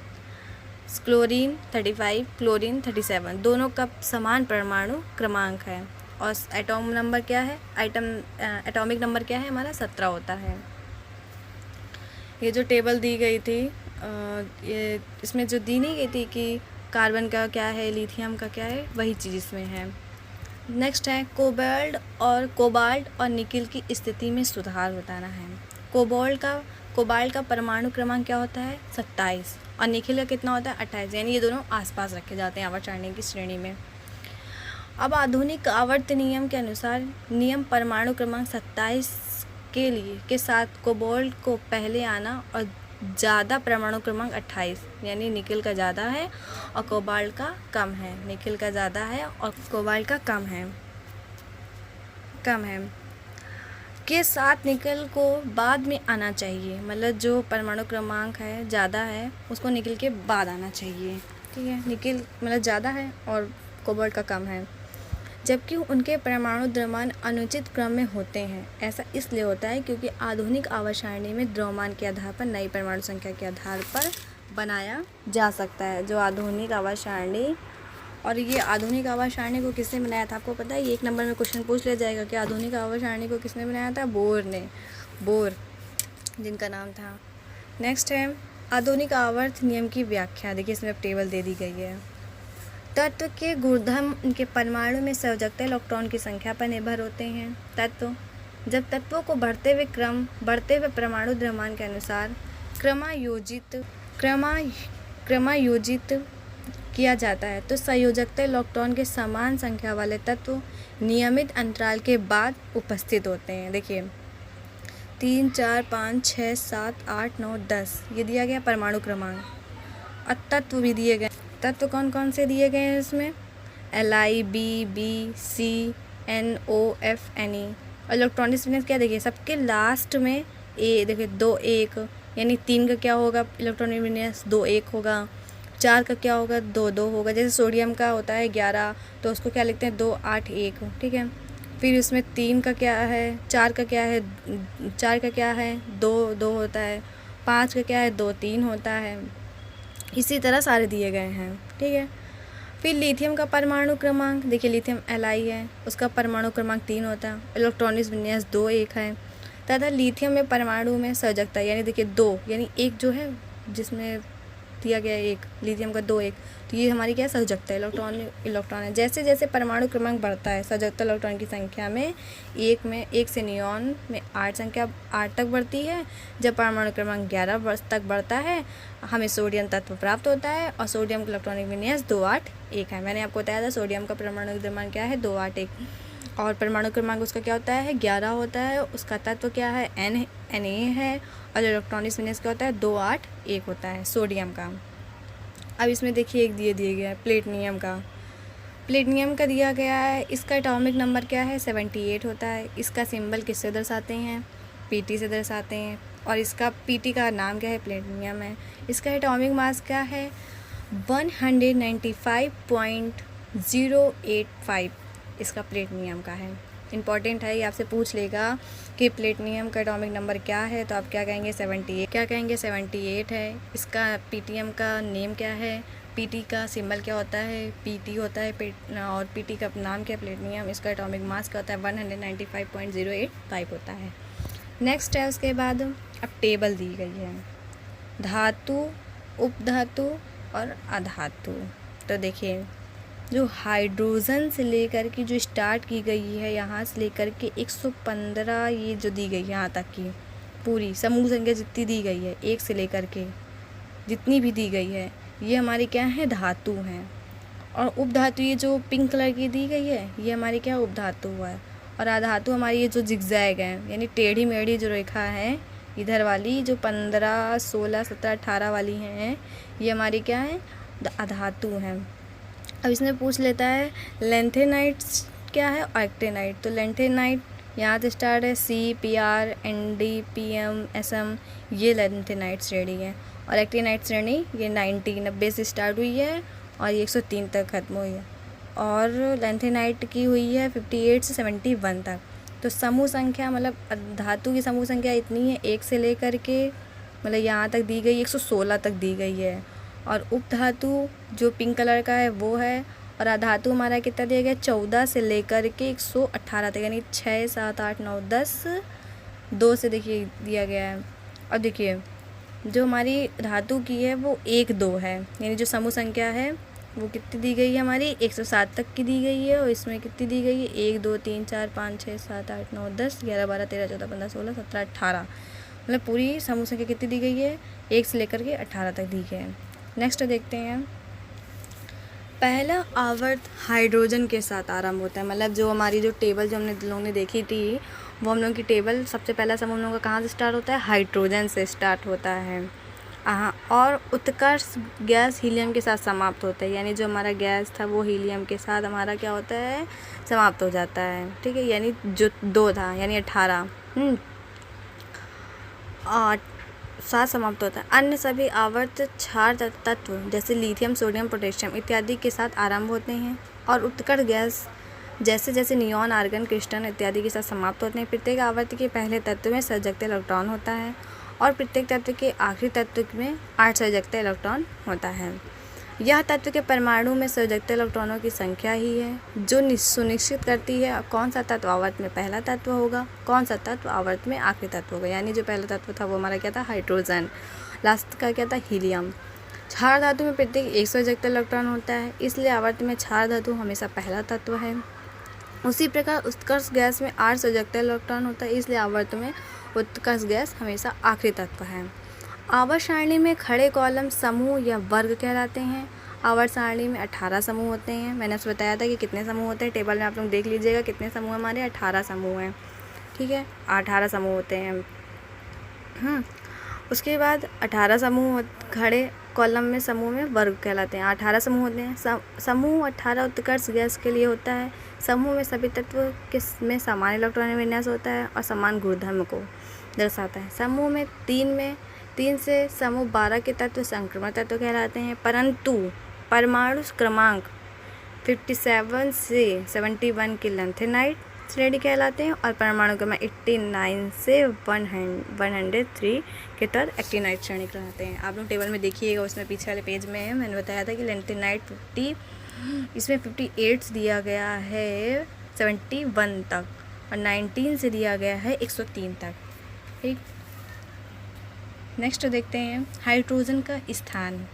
क्लोरीन 35, क्लोरीन 37 दोनों का समान परमाणु क्रमांक है और एटॉम नंबर क्या है, एटॉमिक नंबर क्या है हमारा, 17 होता है। ये जो टेबल दी गई थी ये इसमें जो दी नहीं गई थी कि कार्बन का क्या है, लिथियम का क्या है, वही चीज़ इसमें है। नेक्स्ट है कोबाल्ट और निकिल की स्थिति में सुधार बताना है। कोबाल्ट का परमाणु क्रमांक क्या होता है, 27 और निकिल का कितना होता है, 28, यानी ये दोनों आसपास रखे जाते हैं आवर्त सारणी की श्रेणी में। अब आधुनिक आवर्त नियम के अनुसार नियम परमाणु क्रमांक 27 के साथ कोबाल्ट को पहले आना और ज़्यादा परमाणु क्रमांक 28 यानी निकिल का ज़्यादा है और कोबाल्ट का कम है, निकिल का ज़्यादा है और कोबाल्ट का कम है के साथ निकिल को बाद में आना चाहिए, मतलब जो परमाणु क्रमांक है ज़्यादा है उसको निकिल के बाद आना चाहिए, ठीक है। निकिल मतलब ज़्यादा है और कोबाल्ट का कम है, जबकि उनके परमाणु द्रव्यमान अनुचित क्रम में होते हैं। ऐसा इसलिए होता है क्योंकि आधुनिक आवर्त सारणी में द्रव्यमान के आधार पर नई परमाणु संख्या के आधार पर बनाया जा सकता है। जो आधुनिक आवर्त सारणी, और ये आधुनिक आवर्त सारणी को किसने बनाया था आपको पता है, ये एक नंबर में क्वेश्चन पूछ लिया जाएगा कि आधुनिक आवर्त सारणी को किसने बनाया था, बोर जिनका नाम था। नेक्स्ट है आधुनिक आवर्त नियम की व्याख्या, देखिए इसमें अब टेबल दे दी गई है। तत्व के गुणधर्म उनके परमाणु में संयोजकता इलेक्ट्रॉन की संख्या पर निर्भर होते हैं। जब तत्वों को बढ़ते हुए परमाणु द्रव्यमान के अनुसार क्रमायोजित किया जाता है तो संयोजकता इलेक्ट्रॉन के समान संख्या वाले तत्व नियमित अंतराल के बाद उपस्थित होते हैं। देखिए 3, 4, 5, 6, 7, 8, 9, 10 ये दिया गया परमाणु क्रमांक और तत्व भी दिए गए। तत्व कौन कौन से दिए गए हैं इसमें, Li, B, C, N, O, F, Ne और इलेक्ट्रॉनिक स्पिनर्स क्या देखिए सबके लास्ट में ए, देखिए 2 1 यानी 3 का क्या होगा इलेक्ट्रॉनिक विन्यास 2 1 होगा, 4 का क्या होगा 2 2 होगा। जैसे सोडियम का होता है 11 तो उसको क्या लिखते हैं 2 8 1, ठीक है। फिर उसमें 3 का क्या है, 4 का क्या है 2 2 होता है, 5 का क्या है 2 3 होता है, इसी तरह सारे दिए गए हैं, ठीक है। फिर लिथियम का परमाणु क्रमांक देखिए लिथियम Li है, उसका परमाणु क्रमांक 3 होता है, इलेक्ट्रॉनिक विन्यास 2 1 है। तथा लिथियम में परमाणु में संयोजकता यानी देखिए 2 यानी एक जो है जिसमें दिया गया है 1, लिथियम का 2 1, तो ये हमारी क्या है, सजगता इलेक्ट्रॉन है। जैसे जैसे परमाणु क्रमांक बढ़ता है सजगता इलेक्ट्रॉन की संख्या में 1 से नियॉन में 8 संख्या 8 तक बढ़ती है। जब परमाणु क्रमांक 11 तक बढ़ता है हमें सोडियम तत्व प्राप्त होता है और सोडियम का इलेक्ट्रॉनिक विन्यास 281 है। मैंने आपको बताया था सोडियम का परमाणु द्रव्यमान क्या है, 281, और परमाणु क्रमांक उसका क्या होता है, 11 होता है। उसका तत्व क्या है, Na है, और इलेक्ट्रॉनिक विन्यास क्या होता है, 281 होता है सोडियम का। अब इसमें देखिए एक दिए गया है प्लेटिनियम का दिया गया है। इसका एटॉमिक नंबर क्या है, 78 होता है। इसका सिंबल किससे दर्शाते हैं, Pt से दर्शाते हैं, और इसका Pt का नाम क्या है, प्लेटिनियम है। इसका एटॉमिक मास क्या है, 195.085 इसका प्लेटिनियम का है। इंपॉर्टेंट है, ये आपसे पूछ लेगा कि प्लेटिनियम का एटॉमिक नंबर क्या है, तो आप क्या कहेंगे, 78। क्या कहेंगे, 78 है। इसका पीटीएम का नेम क्या है, पीटी का सिंबल क्या होता है, पीटी होता है, और पीटी का नाम क्या है, प्लेटिनियम। इसका एटॉमिक मास क्या होता है, 195.085 होता है। नेक्स्ट है उसके बाद अब टेबल दी गई है, धातु, उपधातु और अधातु। तो देखिए जो हाइड्रोजन से लेकर के जो स्टार्ट की गई है यहाँ से लेकर के 115 ये जो दी गई है यहाँ तक की पूरी समूह संख्या जितनी दी गई है 1 से लेकर के जितनी भी दी गई है ये हमारी क्या है, धातु हैं। और उपधातु ये जो पिंक कलर की दी गई है ये हमारी क्या उपधातु है। और अधातु हमारी ये जो जिगजैग है यानी टेढ़ी मेढ़ी जो रेखा है इधर वाली जो 15 16 17 18 वाली हैं ये हमारी क्या है, अधातु हैं। अब इसमें पूछ लेता है लेंथेनाइट क्या है और एक्टिनाइट। तो लेंथेनाइट यहाँ से स्टार्ट है CPr ND PM SM ये लेंथेनाइट श्रेणी है। और एक्टिनाइट श्रेणी ये 90 से स्टार्ट हुई है और ये 103 तक ख़त्म हुई है। और लेंथेनाइट की हुई है 58 से 71 तक। तो समूह संख्या मतलब धातु की समूह संख्या इतनी है 1 से लेकर के मतलब यहाँ तक दी गई 116 तक दी गई है। और उपधातु जो पिंक कलर का है वो है। और अधातु हमारा कितना दिया गया, 14 से लेकर के 118 तक यानी 6 7 8 9 10 2 से देखिए दिया गया है। अब देखिए जो हमारी धातु की है वो 1 2 है यानी जो समूह संख्या है वो कितनी दी गई है हमारी 107 तक की दी गई है। और इसमें कितनी दी गई है 1 2 3 4 5 6 7 8 9 10 11 12 13 14 15 16 17 18 मतलब पूरी समूह संख्या कितनी दी गई है 1 से लेकर के 18 तक दी गई है। नेक्स्ट देखते हैं पहला आवर्त हाइड्रोजन के साथ आरंभ होता है। मतलब जो हमारी जो टेबल जो हमने लोगों ने देखी थी वो हम लोगों की टेबल सबसे पहला समूह हम लोगों का कहाँ से स्टार्ट होता है, हाइड्रोजन से स्टार्ट होता है। और उत्कर्ष गैस हीलियम के साथ समाप्त होता है यानी जो हमारा गैस था वो हीलियम के साथ हमारा क्या होता है, समाप्त हो जाता है। ठीक है, यानी जो 2 था यानी 18 साथ समाप्त होता है। अन्य सभी आवर्त क्षार तत्व जैसे लिथियम सोडियम पोटेशियम इत्यादि के साथ आरंभ होते हैं। और उत्कर्ष गैस जैसे जैसे नियॉन आर्गन क्रिस्टल इत्यादि के साथ समाप्त होते हैं। प्रत्येक आवर्त के पहले तत्व में सजगता इलेक्ट्रॉन होता है और प्रत्येक तत्व के आखिरी तत्व में 8 सजगता इलेक्ट्रॉन होता है। यह तत्व के परमाणु में सजगता इलेक्ट्रॉनों की संख्या ही है जो सुनिश्चित करती है कौन सा तत्व आवर्त में पहला तत्व होगा, कौन सा तत्व आवर्त में आखिरी तत्व होगा। यानी जो पहला तत्व था वो हमारा क्या था, हाइड्रोजन, लास्ट का क्या था, हीलियम। क्षार धातु में प्रत्येक 1 सजगता इलेक्ट्रॉन होता है इसलिए आवर्त में क्षार धातु हमेशा पहला तत्व है। उसी प्रकार उत्कर्ष गैस में 8 सजगता इलेक्ट्रॉन होता है इसलिए आवर्त में उत्कर्ष गैस हमेशा आखिरी तत्व है। आवर्त सारणी में खड़े कॉलम समूह या वर्ग कहलाते हैं। आवर्त सारणी में 18 समूह होते हैं। मैंने आपसे बताया था कि कितने समूह होते हैं, टेबल में आप लोग देख लीजिएगा कितने समूह हमारे, 18 समूह हैं। ठीक है, 18 समूह होते हैं। उसके बाद 18 समूह खड़े कॉलम में समूह में वर्ग कहलाते हैं। 18 समूह होते हैं। समूह 18 उत्कर्ष गैस के लिए होता है। समूह में सभी तत्व के में समान इलेक्ट्रॉनिक विन्यास होता है और समान गुणधर्म को दर्शाता है। समूह में 3 से समूह 12 के तत्व संक्रमण तत्व कहलाते हैं, परंतु परमाणु क्रमांक 57 से 71 के लेंथेनाइट श्रेणी कहलाते हैं और परमाणु क्रमांक 89 से 103 के तहत एक्टिनाइट श्रेणी कहलाते हैं। आप लोग टेबल में देखिएगा, उसमें पीछे वाले पेज में है, मैंने बताया था कि लेंथेनाइट 50 इसमें 58 दिया गया है 71 तक और 19 से दिया गया है 103 तक। ठीक, नेक्स्ट देखते हैं हाइड्रोजन का स्थान।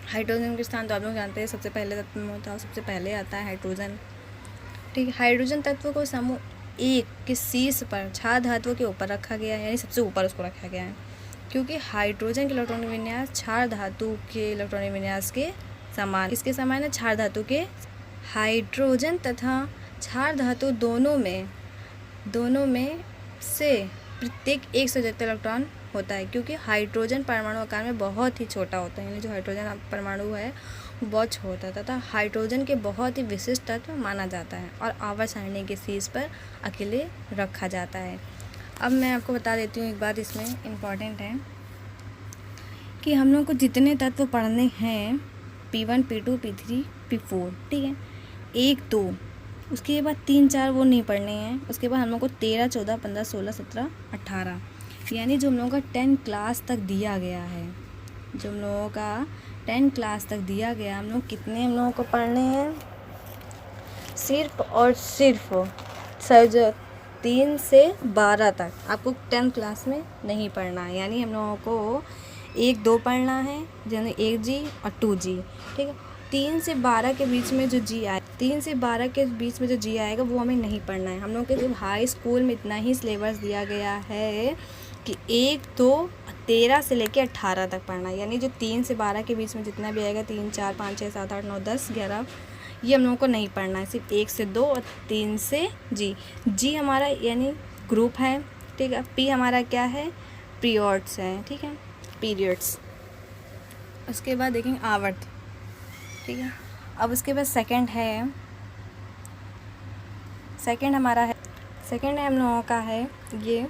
हाइड्रोजन के स्थान तो आप लोग जानते हैं, सबसे पहले तत्व में होता है, सबसे पहले आता है हाइड्रोजन। ठीक है, हाइड्रोजन तत्व को समूह एक के शीर्ष पर क्षार धातुओं के ऊपर रखा गया है, यानी सबसे ऊपर उसको रखा गया है, क्योंकि हाइड्रोजन के इलेक्ट्रॉनिक विन्यास क्षार धातु के इलेक्ट्रॉनिक विन्यास के समान, इसके समान है क्षार धातु के। हाइड्रोजन तथा क्षार धातु दोनों में से प्रत्येक एक संयुक्त इलेक्ट्रॉन होता है, क्योंकि हाइड्रोजन परमाणु आकार में बहुत ही छोटा होता है, यानी जो हाइड्रोजन परमाणु है वो बहुत छोटा तथा हाइड्रोजन के बहुत ही विशिष्ट तत्व माना जाता है और आवर्त सारणी के शीर्ष पर अकेले रखा जाता है। अब मैं आपको बता देती हूँ एक बात इसमें इम्पॉर्टेंट है कि हम लोग को जितने तत्व पढ़ने हैं P1 P2 P3 P4, ठीक है, 1 2, उसके बाद 3 4 वो नहीं पढ़ने हैं। उसके बाद हम लोग को 13 14 15 16 17 18, यानी जो हम लोगों का 10 क्लास तक दिया गया है, जो हम लोगों का 10 क्लास तक दिया गया, हम लोग कितने हम लोगों को पढ़ने हैं, सिर्फ और सिर्फ सर 3 से 12 तक आपको 10 क्लास में नहीं पढ़ना है, यानी हम लोगों को 1 2 पढ़ना है, यानी 1G और 2G, ठीक है। 3 से 12 के बीच में जो G आए, 3 से 12 के बीच में जो G आएगा वो हमें नहीं पढ़ना है। हम लोग के जब हाई स्कूल में इतना ही सिलेबस दिया गया है कि 1 2 13 से लेके 18 तक पढ़ना है, यानी जो 3 से 12 के बीच में जितना भी आएगा 3 4 5 6 7 8 9 10 11, ये हम लोगों को नहीं पढ़ना है, सिर्फ 1 से 2 और 3 से जी हमारा यानी ग्रुप है, ठीक है। पी हमारा क्या है, पीरियड्स है, ठीक है, पीरियड्स। उसके बाद देखेंगे आवर्त, ठीक है। अब उसके बाद सेकंड है, सेकंड है हम लोगों का है ये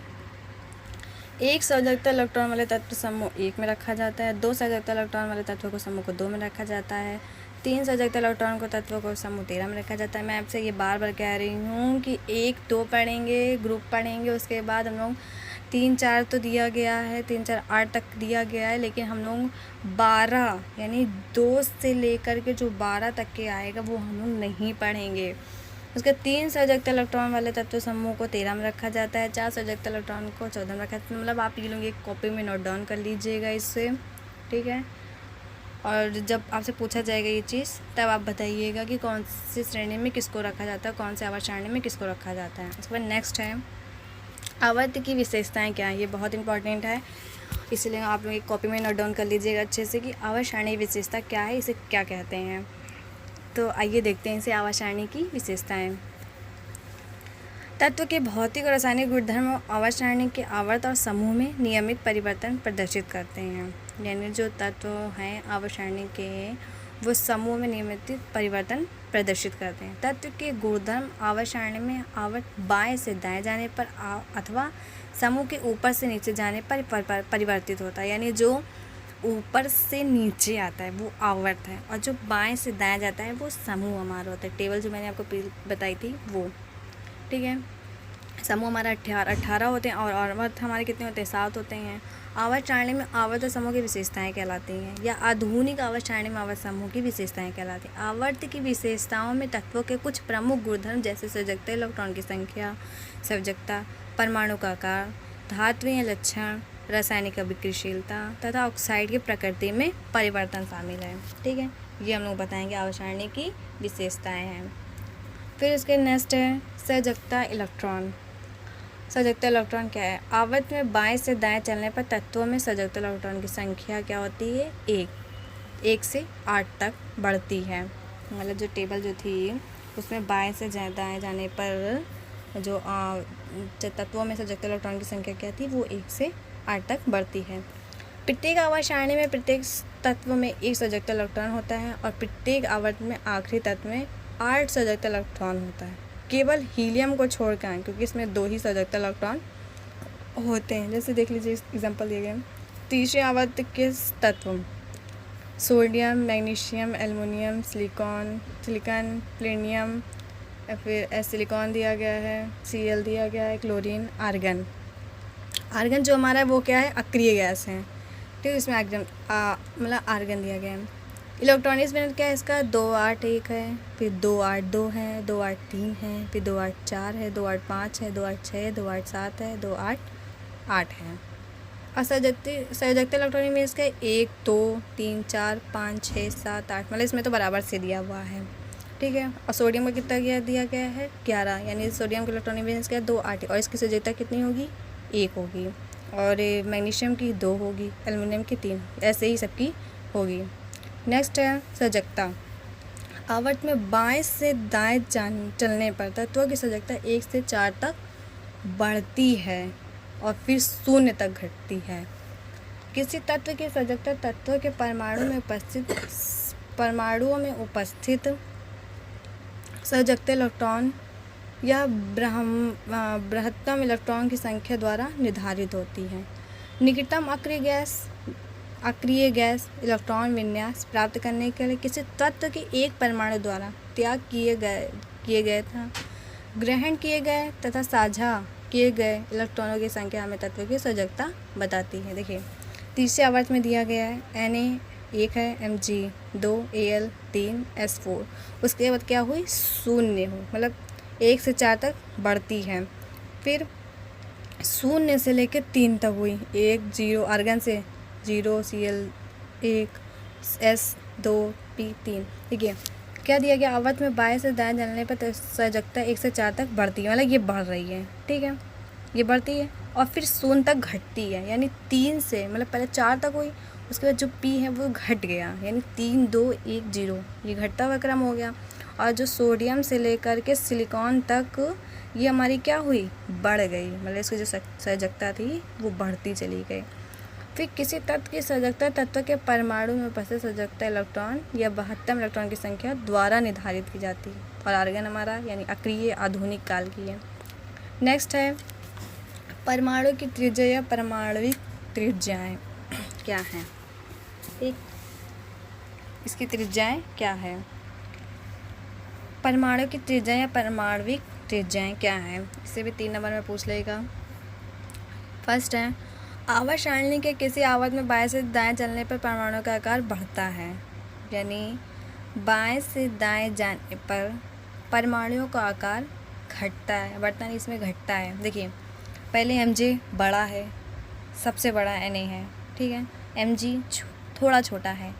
एक संयोजकता इलेक्ट्रॉन वाले तत्व समूह 1 में रखा जाता है, 2 संयोजकता इलेक्ट्रॉन वाले तत्वों को समूह को 2 में रखा जाता है, 3 संयोजकता इलेक्ट्रॉन को तत्वों को समूह 13 में रखा जाता है। मैं आपसे ये बार बार कह रही हूँ कि 1 2 पढ़ेंगे, ग्रुप पढ़ेंगे, उसके बाद हम लोग 3 4 तो दिया गया है, 3 4 8 तक दिया गया है, लेकिन हम लोग 12 यानी 2 से लेकर के जो 12 तक के आएगा वो हम लोग नहीं पढ़ेंगे। उसके 3 संयोजकता इलेक्ट्रॉन वाले तत्व समूह को 13 में रखा जाता है, 4 संयोजकता इलेक्ट्रॉन को 14 में रखा जाता है। मतलब आप ये लोग एक कॉपी में नोट डाउन कर लीजिएगा इससे, ठीक है। और जब आपसे पूछा जाएगा ये चीज़ तब आप बताइएगा कि कौन सी श्रेणी में किसको रखा जाता है, कौन से आवर्त सारणी में किसको रखा जाता है। उसके बाद नेक्स्ट है आवर्त की विशेषताएँ क्या हैं, ये बहुत इंपॉर्टेंट है, इसलिए आप लोग एक कॉपी में नोट डाउन कर लीजिएगा अच्छे से कि आवर्त सारणी विशेषता क्या है, इसे क्या कहते हैं। तो आइए देखते हैं इसे आवर्त सारणी की विशेषताएं। तत्व के भौतिक और रासायनिक गुणधर्म आवर्त सारणी के आवर्त और समूह में नियमित परिवर्तन प्रदर्शित करते हैं, यानी जो तत्व हैं आवर्त सारणी के वो समूह में नियमित परिवर्तन प्रदर्शित करते हैं। तत्व के गुणधर्म आवर्त सारणी में आवर्त बाएं से दाएं जाने पर अथवा समूह के ऊपर से नीचे जाने पर परिवर्तित होता है, यानी जो ऊपर से नीचे आता है वो आवर्त है और जो बाएं से दाएं जाता है वो समूह हमारा होता है। टेबल जो मैंने आपको बताई थी वो, ठीक है। समूह हमारा 18 होते हैं और आवर्त हमारे कितने होते हैं, 7 होते हैं। आवर्त सारणी में आवर्त और समूह की विशेषताएं कहलाती हैं, या आधुनिक आवर्त सारणी में आवर्त समूह की विशेषताएं कहलाती हैं। आवर्त की विशेषताओं में तत्वों के कुछ प्रमुख गुणधर्म जैसे संयोजकता, इलेक्ट्रॉन की संख्या, संयोजकता, परमाणु का आकार, धात्वीय लक्षण, रासायनिक अभिक्रियाशीलता तथा ऑक्साइड की प्रकृति में परिवर्तन शामिल है, ठीक है। ये हम लोग बताएंगे आवर्त सारणी की विशेषताएं हैं। फिर इसके नेक्स्ट है संयोजकता इलेक्ट्रॉन। संयोजकता इलेक्ट्रॉन क्या है, आवर्त में बाएं से दाएं चलने पर तत्वों में संयोजकता इलेक्ट्रॉन की संख्या क्या होती है, 1 से 8 तक बढ़ती है। मतलब जो टेबल जो थी उसमें बाएं से दाएं जाने पर जो तत्वों में संयोजकता इलेक्ट्रॉन की संख्या क्या थी, वो 1 से 8 तक बढ़ती है। प्रत्येक आवर्त सारणी में प्रत्येक तत्व में एक संयोजकता इलेक्ट्रॉन होता है और प्रत्येक आवर्त में आखिरी तत्व में 8 संयोजकता इलेक्ट्रॉन होता है, केवल हीलियम को छोड़कर, क्योंकि इसमें 2 ही संयोजकता इलेक्ट्रॉन होते हैं। जैसे देख लीजिए एग्जांपल दिए गए, तीसरे आवर्त के तत्व sodium, magnesium, aluminium, silicon, platinum, फिर सिलिकॉन दिया गया है, Cl दिया गया है, क्लोरीन, आर्गन। आर्गन जो हमारा है वो क्या है, अक्रिय गैस है, ठीक है। इसमें मतलब आर्गन दिया गया है। इलेक्ट्रॉनिक्स में क्या है इसका, 281 है, फिर 282 है, 283 है, फिर 284 है, 285 है, 286 है, 287 है, 288 है, संयोजकता इलेक्ट्रॉनिक में इसका 1 2 3 4 5 6 7 8 मतलब इसमें तो बराबर से दिया हुआ है, ठीक है। और सोडियम का कितना दिया गया है 11, यानी सोडियम का इलेक्ट्रॉनिक वैलेंस क्या है 2 8 और इसकी संयोजकता कितनी होगी 1 होगी। और मैग्नीशियम की 2 होगी, एल्युमिनियम की 3, ऐसे ही सबकी होगी। नेक्स्ट है संयोजकता। आवर्त में बाएं से दाएं चलने पर तत्वों की संयोजकता 1 से 4 तक बढ़ती है और फिर 0 तक घटती है। किसी तत्व की संयोजकता तत्व के परमाणुओं में उपस्थित संयोजकता इलेक्ट्रॉन या बृहत्तम इलेक्ट्रॉन की संख्या द्वारा निर्धारित होती है। निकटतम अक्रिय गैस इलेक्ट्रॉन विन्यास प्राप्त करने के लिए किसी तत्व के एक परमाणु द्वारा त्याग किए गए था ग्रहण किए गए तथा साझा किए गए इलेक्ट्रॉनों की संख्या हमें तत्व की संयोजकता बताती है। देखिए तीसरे आवर्त में दिया गया है Na 1 है, Mg 2, Al 3, S4। उसके बाद क्या हुई 0 हो, मतलब 1 से 4 तक बढ़ती है, फिर 0 से लेकर 3 तक हुई, 1 0 आर्गन से 0 Cl 1 S 2 P 3। ठीक है, क्या दिया गया आवर्त में बाएं से दाएं चलने पर संयोजकता 1 से 4 तक बढ़ती है, मतलब ये बढ़ रही है, ठीक है, ये बढ़ती है और फिर 0 तक घटती है, यानी 3 से मतलब पहले 4 तक हुई, उसके बाद जो P है वो घट गया, यानी 3 2 1 0, ये घटता हुआ क्रम हो गया। और जो सोडियम से लेकर के सिलिकॉन तक ये हमारी क्या हुई बढ़ गई, मतलब इसकी जो संयोजकता थी वो बढ़ती चली गई। फिर किसी तत्व की संयोजकता तत्व के परमाणु में उपस्थित संयोजकता इलेक्ट्रॉन या बृहत्तम इलेक्ट्रॉन की संख्या द्वारा निर्धारित की जाती है। और आर्गन हमारा यानी अक्रिय आधुनिक काल की है। नेक्स्ट है परमाणु की त्रिज्या या परमाणविक त्रिज्याएं क्या हैं। एक इसकी त्रिज्याएं क्या है, परमाणु की त्रिज्या या परमाणविक त्रिज्याएं क्या है, इससे भी 3 नंबर में पूछ लेगा। फर्स्ट है आवर्त सारणी के किसी आवर्त में बाएं से दाएं चलने पर परमाणु का आकार बढ़ता है, यानी बाएं से दाएं जाने पर परमाणुओं का आकार घटता है, बढ़ता नहीं, इसमें घटता है। देखिए पहले Mg बड़ा है, सबसे बड़ा Na है, ठीक है, Mg थोड़ा छोटा है,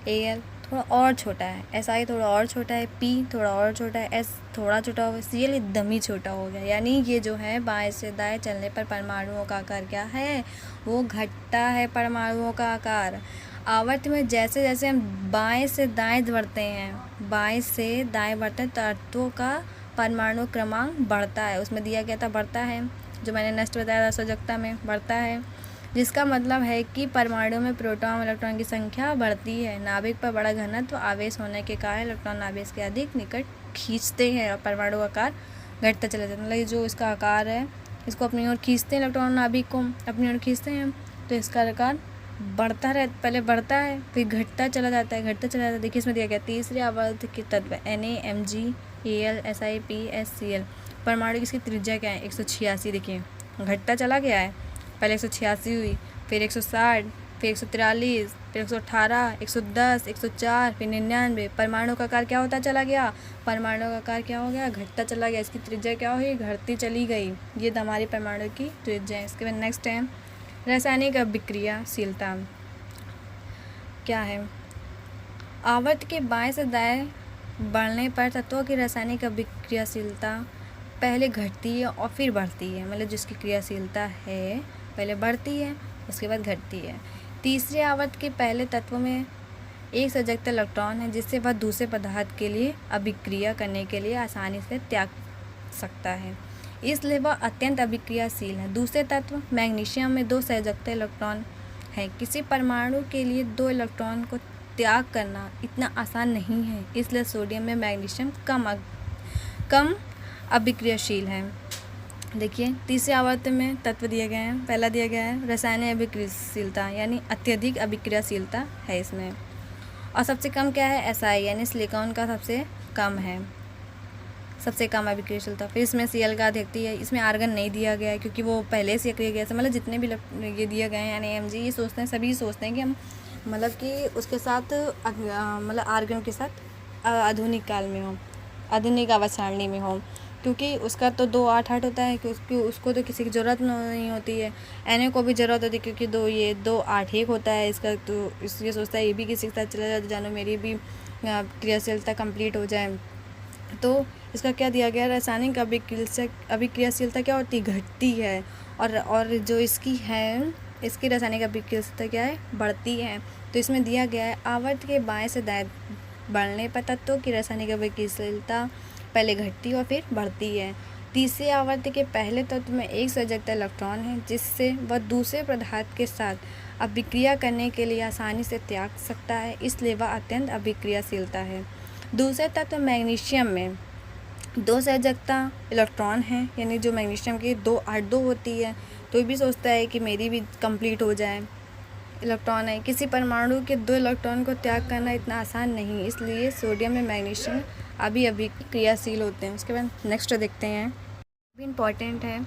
Al थोड़ा और छोटा है, Si थोड़ा और छोटा है, P थोड़ा और छोटा है, S थोड़ा छोटा हो, Cl एकदम ही छोटा हो गया। यानी ये जो है बाएं से दाएं चलने पर परमाणुओं का आकार क्या है, वो घटता है परमाणुओं का आकार। आवर्त में जैसे जैसे हम बाएं से दाएं बढ़ते हैं, बाएं से दाएं बढ़ते हैं, तत्वों का परमाणु क्रमांक बढ़ता है। उसमें दिया गया था बढ़ता है, जो मैंने नेक्स्ट बताया था संयोजकता में बढ़ता है, जिसका मतलब है कि परमाणु में प्रोटॉन इलेक्ट्रॉन की संख्या बढ़ती है। नाभिक पर बड़ा घनत्व आवेश होने के कारण इलेक्ट्रॉन आवेश के अधिक निकट खींचते हैं और परमाणु का आकार घटता चला जाता है। मतलब जो इसका आकार है इसको अपनी ओर खींचते हैं, इलेक्ट्रॉन नाभिक को अपनी ओर खींचते हैं, तो इसका आकार बढ़ता रहे, पहले बढ़ता है फिर घटता चला जाता है, घटता चला जाता है। देखिए इसमें दिया गया तीसरे आवर्त के तत्व Na Mg Al Si P S Cl। परमाणु की इसकी त्रिज्या क्या है 186। देखिए घटता चला गया है, पहले 186 हुई, फिर 160, फिर 143, फिर 118, 110, 104, फिर 99। परमाणु का आकार क्या होता चला गया, परमाणु का आकार क्या हो गया घटता चला गया, इसकी त्रिज्या क्या हुई घटती चली गई। ये तो हमारी परमाणु की त्रिज्या है। इसके बाद नेक्स्ट है रासायनिक अभिक्रियाशीलता क्या है। आवर्त के बाएं से दाएं बढ़ने पर तत्वों की रासायनिक अभिक्रियाशीलता पहले घटती है और फिर बढ़ती है, मतलब जिसकी क्रियाशीलता है पहले बढ़ती है उसके बाद घटती है। तीसरे आवर्त के पहले तत्व में एक संयोजकता इलेक्ट्रॉन है जिससे वह दूसरे पदार्थ के लिए अभिक्रिया करने के लिए आसानी से त्याग सकता है, इसलिए वह अत्यंत अभिक्रियाशील है। दूसरे तत्व मैग्नीशियम में 2 संयोजकता इलेक्ट्रॉन है। किसी परमाणु के लिए 2 इलेक्ट्रॉन को त्याग करना इतना आसान नहीं है, इसलिए सोडियम में मैग्नीशियम कम अभिक्रियाशील है। देखिए तीसरे आवर्त में तत्व दिए गए हैं, पहला दिया गया है रासायनिक अभिक्रियाशीलता यानी अत्यधिक अभिक्रियाशीलता है इसमें, और सबसे कम क्या है Si यानी सिलिकॉन का सबसे कम है, सबसे कम अभिक्रियाशीलता। फिर इसमें Cl का देखती है, इसमें आर्गन नहीं दिया गया है क्योंकि वो पहले से क्रिया गया था, मतलब जितने भी ये दिए गए हैं यानी Mg ये सोचते हैं, सभी सोचते हैं कि हम मतलब कि उसके साथ मतलब आर्गन के साथ आधुनिक काल में हो, आधुनिक आवर्त सारणी में हो। क्योंकि उसका तो 2 8 8 होता है, कि उसको तो किसी की ज़रूरत नहीं होती है। Na को भी ज़रूरत होती है क्योंकि 2 8 1 होता है इसका, तो इसलिए सोचता है ये भी किसी के साथ चला जाए, जानो मेरी भी क्रियाशीलता कंप्लीट हो जाए। तो इसका क्या दिया गया, रासायनिक अभिक्रियाशीलता क्या होती है, घटती है, और जो इसकी है, इसकी रासायनिक अभिक्रियाशीलता क्या है, बढ़ती है। तो इसमें दिया गया है आवर्त के बाएं से दाएं बढ़ने पर तत्वों की रासायनिक अभिक्रियाशीलता पहले घटती और फिर बढ़ती है। तीसरे आवर्त के पहले तत्व में एक संयोजकता इलेक्ट्रॉन है, जिससे वह दूसरे पदार्थ के साथ अभिक्रिया करने के लिए आसानी से त्याग सकता है, इसलिए वह अत्यंत अभिक्रियाशीलता है। दूसरे तत्व मैग्नीशियम में 2 संयोजकता इलेक्ट्रॉन हैं, यानी जो मैग्नीशियम की 2 8 2 होती है, तो ये भी सोचता है कि मेरी भी कंप्लीट हो जाए। इलेक्ट्रॉन है, किसी परमाणु के 2 इलेक्ट्रॉन को त्याग करना इतना आसान नहीं, इसलिए सोडियम में मैग्नीशियम अभिक्रियाशील होते हैं। उसके बाद नेक्स्ट देखते हैं, भी इम्पॉर्टेंट है,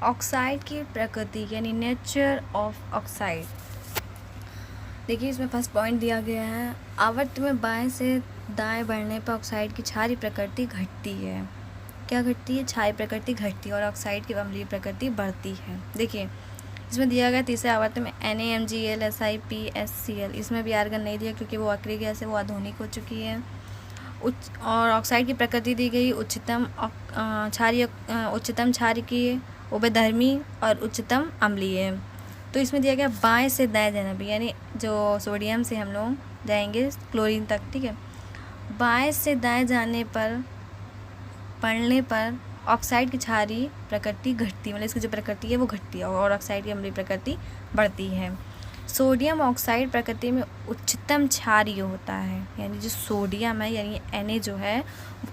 ऑक्साइड की प्रकृति यानी नेचर ऑफ ऑक्साइड। देखिए इसमें फर्स्ट पॉइंट दिया गया है, आवर्त में बाएं से दाएं बढ़ने पर ऑक्साइड की क्षारीय प्रकृति घटती है। क्या घटती है, क्षारीय प्रकृति घटती है, और ऑक्साइड की अम्लीय प्रकृति बढ़ती है। देखिए इसमें दिया गया तीसरे आवर्त में NaMgL SiPSCl, इसमें भी आर्गन नहीं दिया क्योंकि वो अक्रिय गैस है, वो आधुनिक हो चुकी है। और ऑक्साइड की प्रकृति दी गई उच्चतम क्षारीय की, उभयधर्मी और उच्चतम अम्लीय। तो इसमें दिया गया बाएं से दाएं जाना भी, यानी जो सोडियम से हम लोग जाएंगे क्लोरीन तक, ठीक है। बाएं से दाएं जाने पर पढ़ने पर ऑक्साइड की क्षारीय प्रकृति घटती, मतलब इसकी जो प्रकृति है वो घटती है, और ऑक्साइड की अम्लीय प्रकृति बढ़ती है। सोडियम ऑक्साइड प्रकृति में उच्चतम क्षारीय होता है, यानी जो सोडियम है यानी Na जो है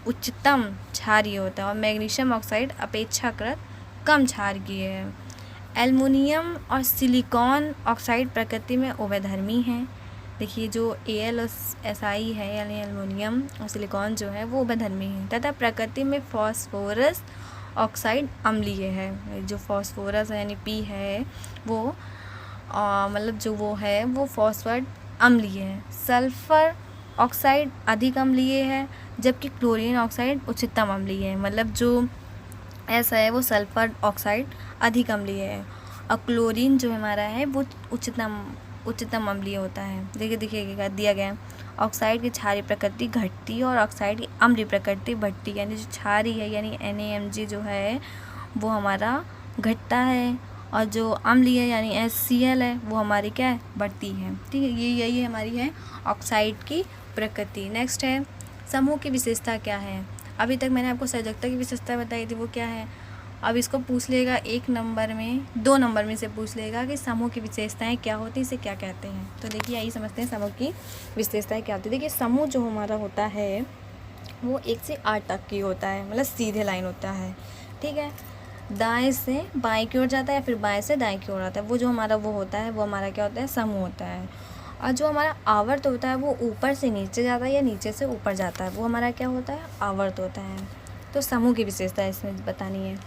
उच्चतम क्षारीय होता है, और मैग्नीशियम ऑक्साइड अपेक्षाकृत कम क्षारीय है। एल्युमिनियम और सिलिकॉन ऑक्साइड प्रकृति में उभयधर्मी हैं। देखिए जो Al और Si है यानी एल्युमिनियम और सिलिकॉन जो है वो उभयधर्मी है, तथा प्रकृति में फॉस्फोरस ऑक्साइड अम्लीय है। जो फॉस्फोरस है यानी P है वो मतलब जो वो है वो फॉस्फेट अम्लीय है। सल्फर ऑक्साइड अधिक अम्लीय है, जबकि क्लोरीन ऑक्साइड उच्चतम अम्लीय है। मतलब जो ऐसा है वो सल्फर ऑक्साइड अधिक अम्लीय है, और क्लोरीन जो हमारा है वो उच्चतम अम्लीय होता है। देखिए दिया गया है, ऑक्साइड की क्षारीय प्रकृति घटती है और ऑक्साइड की अम्लीय प्रकृति बढ़ती है, यानी जो क्षारीय है यानी NaMg जो है वो हमारा घटता है, और जो अम्लीय है यानी HCl है वो हमारी क्या है, बढ़ती है। ठीक है, यही हमारी है ऑक्साइड की प्रकृति। नेक्स्ट है समूह की विशेषता क्या है। अभी तक मैंने आपको संयोजकता की विशेषता बताई थी, वो क्या है। अब इसको पूछ लेगा 1 नंबर में, 2 नंबर में से पूछ लेगा कि समूह की विशेषताएं क्या होती है, इसे क्या कहते हैं। तो देखिए यही समझते हैं समूह की विशेषताएं क्या होती है। देखिए समूह जो हमारा होता है वो 1 से 8 तक की होता है, मतलब सीधे लाइन होता है। ठीक है, दाएं से बाएं की ओर जाता है, फिर बाएं से दाएं की ओर आता है। वो जो हमारा वो होता है वो हमारा क्या होता है, समूह होता है। और जो हमारा आवर्त होता है वो ऊपर से नीचे जाता है या नीचे से ऊपर जाता है, वो हमारा क्या होता है, आवर्त होता है। तो समूह की विशेषता इसमें बतानी है।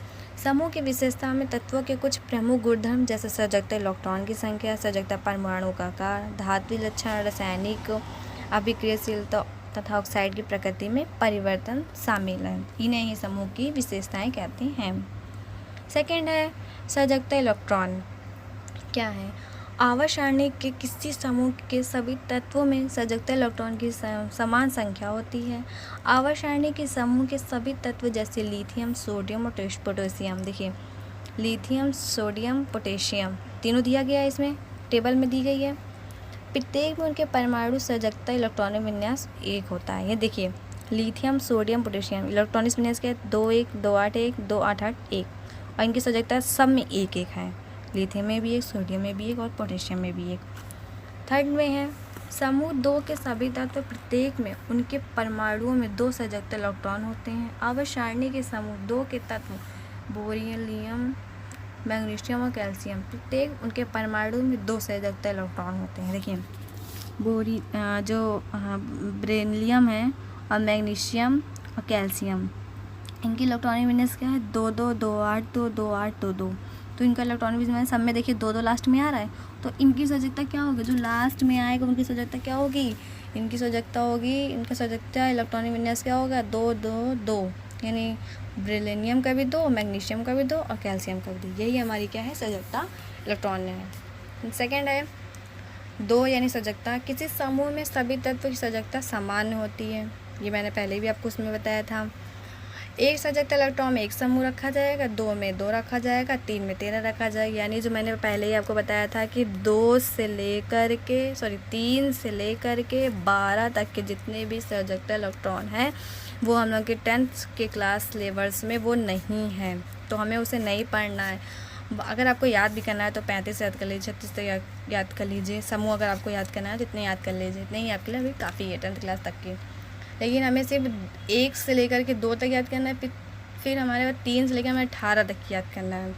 समूह की विशेषता में तत्वों के कुछ प्रमुख गुणधर्म जैसे संयोजकता इलेक्ट्रॉन की संख्या, संयोजकता परमाणु का आकार, धात्विक लक्षण, रासायनिक अभिक्रियाशीलता तथा ऑक्साइड की प्रकृति में परिवर्तन शामिल है। इन्हें ही समूह की विशेषताएं कहते हैं। सेकंड है संयोजकता इलेक्ट्रॉन क्या है। आवर्त सारणी के किसी समूह के सभी तत्वों में संयोजकता इलेक्ट्रॉन की समान संख्या होती है। आवर्त सारणी के समूह के सभी तत्व जैसे लिथियम, सोडियम और पोटेशियम, देखिए लिथियम, सोडियम, पोटेशियम तीनों दिया गया है, इसमें टेबल में दी गई है। प्रत्येक में उनके परमाणु संयोजकता इलेक्ट्रॉनिक विन्यास 1 होता है। ये देखिए लिथियम, सोडियम, पोटेशियम इलेक्ट्रॉनिक विन्यास क्या है, 2 1 2 8 1 2 8 8 1, और इनकी संयोजकता सब में 1 1 है। लिथियम में भी 1, सोडियम में भी 1 और पोटेशियम में भी 1। थर्ड में है समूह 2 के सभी तत्व प्रत्येक में उनके परमाणुओं में 2 संयोजकता इलेक्ट्रॉन होते हैं। आवर्त सारणी के समूह 2 के तत्व बोरियम, मैग्नीशियम और कैल्शियम प्रत्येक उनके परमाणु में 2 संयोजकता इलेक्ट्रॉन होते हैं। देखिए बेरिलियम है और मैग्नीशियम और कैल्शियम, इनकी इलेक्ट्रॉनिक विन्यास क्या है, 2 2 2 8 2 2 8 2 2। तो इनका इलेक्ट्रॉनिक विन्यास सब में देखिए 2 2 लास्ट में आ रहा है, तो इनकी संयोजकता क्या होगी, जो लास्ट में आएगा उनकी संयोजकता क्या होगी, इनकी संयोजकता होगी, इनका संयोजकता इलेक्ट्रॉनिक विन्यास क्या होगा, 2 2 2। यानी बेरिलियम का भी 2, मैग्नीशियम का भी 2 और कैल्शियम का भी 2। यही हमारी क्या है, सजगता इलेक्ट्रॉन है। सेकेंड है 2 यानी सजगता। किसी समूह में सभी तत्व की सजगता सामान्य होती है। ये मैंने पहले भी आपको उसमें बताया था। एक सजगता इलेक्ट्रॉन में एक समूह रखा जाएगा, 2 में 2 रखा जाएगा, 3 में 13 रखा जाएगा। यानी जो मैंने पहले ही आपको बताया था कि 3 से लेकर के 12 तक के जितने भी सजगता इलेक्ट्रॉन हैं वो हम लोग के 10th के क्लास लेवल्स में वो नहीं है, तो हमें उसे नहीं पढ़ना है। अगर आपको याद भी करना है तो 35 याद कर लीजिए, 36 तक याद कर लीजिए। समूह अगर आपको याद करना है तो इतने याद कर लीजिए, इतने ही आपके लिए अभी काफ़ी है 10th क्लास तक की। लेकिन हमें सिर्फ 1 से लेकर के 2 तक याद करना है, फिर हमारे पास 3 से लेकर हमें 18 तक याद करना है।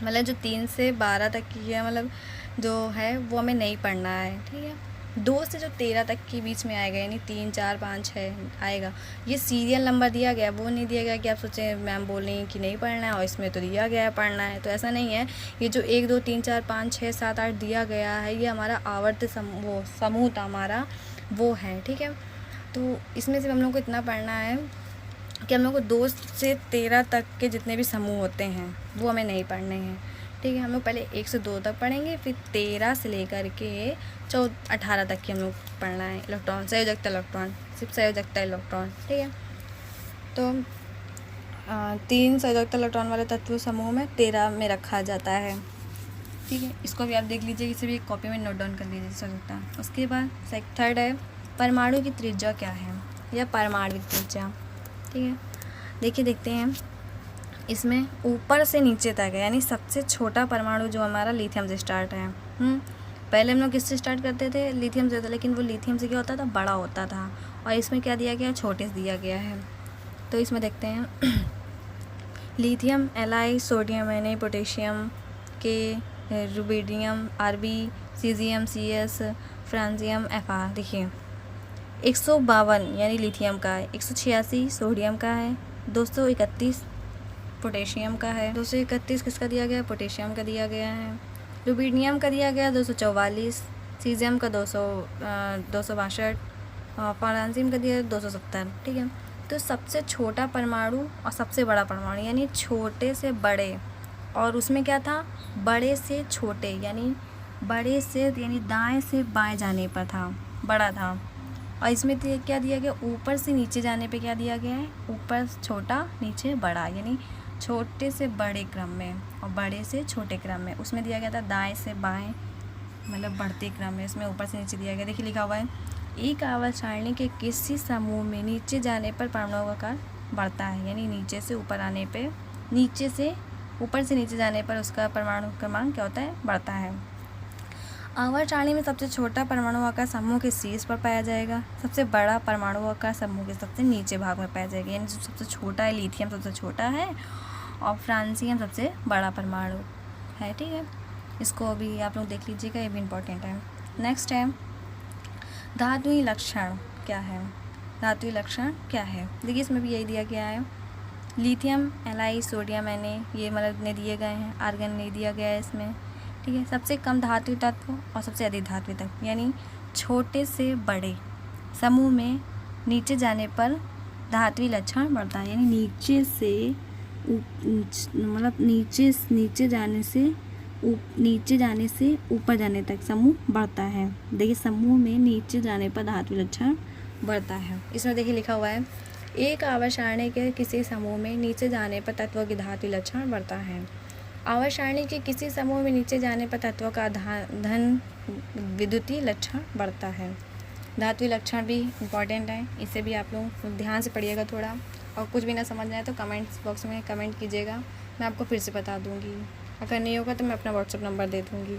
मतलब जो 3 से 12 तक की है, मतलब जो है वो हमें नहीं पढ़ना है, ठीक है। 2 से जो 13 तक के बीच में आएगा, यानी 3, 4, 5, 6 आएगा, ये सीरियल नंबर दिया गया, वो नहीं दिया गया कि आप सोचें मैम बोल रही हैं कि नहीं पढ़ना है और इसमें तो दिया गया है पढ़ना है, तो ऐसा नहीं है। ये जो 1, 2, 3, 4, 5, 6, 7, 8 दिया गया है, ये हमारा आवर्त समूह था हमारा, वो है, ठीक है। तो इसमें से हम लोग को इतना पढ़ना है कि हम लोग को 2 से 13 तक के जितने भी समूह होते हैं वो हमें नहीं पढ़ने हैं, ठीक है। हम लोग पहले 1 से 2 तक पढ़ेंगे, फिर 13 से लेकर के 18 तक की हम लोग पढ़ना है इलेक्ट्रॉन, संयोजकता इलेक्ट्रॉन, सिर्फ संयोजकता इलेक्ट्रॉन, ठीक है। तो 3 संयोजकता इलेक्ट्रॉन वाले तत्व समूह में 13 में रखा जाता है, ठीक है। इसको भी आप देख लीजिए, इसे भी कॉपी में नोट डाउन कर लीजिए संयोजकता। उसके बाद थर्ड है परमाणु की त्रिज्या क्या है, या परमाणविक त्रिज्या, ठीक है। देखिए देखते हैं, इसमें ऊपर से नीचे तक है, यानी सबसे छोटा परमाणु जो हमारा लिथियम से स्टार्ट है। पहले हम लोग किससे स्टार्ट करते थे, लिथियम से, लेकिन वो लिथियम से क्या होता था, बड़ा होता था, और इसमें क्या दिया गया है, छोटे से दिया गया है। तो इसमें देखते हैं lithium Li, sodium Na, potassium K, rubidium Rb, caesium Cs, francium Fr। देखिए 152 यानी लिथियम का है, 186 सोडियम का है, 231 पोटेशियम का है, 231 किसका दिया गया, पोटेशियम का दिया गया है, रुबिडियम का दिया गया 244, सीजियम का 262, फ्रांसियम का दिया 270, ठीक है। तो सबसे छोटा परमाणु और सबसे बड़ा परमाणु, यानी छोटे से बड़े, और उसमें क्या था, बड़े से छोटे, यानी बड़े से यानी दाएं से बाएं जाने पर था, बड़ा था। और इसमें क्या दिया गया, ऊपर से नीचे जाने पे क्या दिया गया है, ऊपर छोटा नीचे बड़ा, यानी छोटे से बड़े क्रम में और बड़े से छोटे क्रम में। उसमें दिया गया था दाएं से बाएं, मतलब बढ़ते क्रम में, इसमें ऊपर से नीचे दिया गया। देखिए लिखा हुआ है, एक आवर्त सारणी के किसी समूह में नीचे जाने पर परमाणु का आकार बढ़ता है, यानी नीचे से ऊपर आने पे, नीचे से ऊपर से नीचे जाने पर उसका परमाणु क्रमांक क्या होता है, बढ़ता है। आवर्त सारणी में सबसे छोटा परमाणु आकार समूह के शीर्ष पर पाया जाएगा, सबसे बड़ा परमाणु आकार समूह के सबसे नीचे भाग में पाया जाएगा। यानी जो सबसे छोटा है, लिथियम सबसे छोटा है और फ्रांसियम सबसे बड़ा परमाणु है, ठीक है। इसको अभी आप लोग देख लीजिएगा, ये भी इम्पोर्टेंट है। नेक्स्ट है धात्विक लक्षण क्या है, धात्विक लक्षण क्या है। देखिए इसमें भी यही दिया गया है, लिथियम Li, सोडियम Na, ये मतलब ने दिए गए हैं, आर्गन नहीं दिया गया है इसमें, ठीक है। सबसे कम धात्विक तत्व और सबसे अधिक धात्विक तत्व, यानी छोटे से बड़े समूह में नीचे जाने पर धात्विक लक्षण बढ़ता है, यानी नीचे से मतलब नीचे जाने से ऊपर जाने तक समूह बढ़ता है। देखिए समूह में नीचे जाने पर धात्विक लक्षण बढ़ता है। इसमें देखिए लिखा हुआ है, एक आवर्त सारणी के किसी समूह में नीचे जाने पर तत्वों की धात्विक लक्षण बढ़ता है। आवर्त सारणी के किसी समूह में नीचे जाने पर तत्वों का धन विद्युतीय लक्षण बढ़ता है। धात्विक लक्षण भी इम्पॉर्टेंट है, इसे भी आप लोग ध्यान से पढ़िएगा थोड़ा, और कुछ भी ना समझ में आए तो कमेंट्स बॉक्स में कमेंट कीजिएगा, मैं आपको फिर से बता दूँगी। अगर नहीं होगा तो मैं अपना व्हाट्सएप नंबर दे दूँगी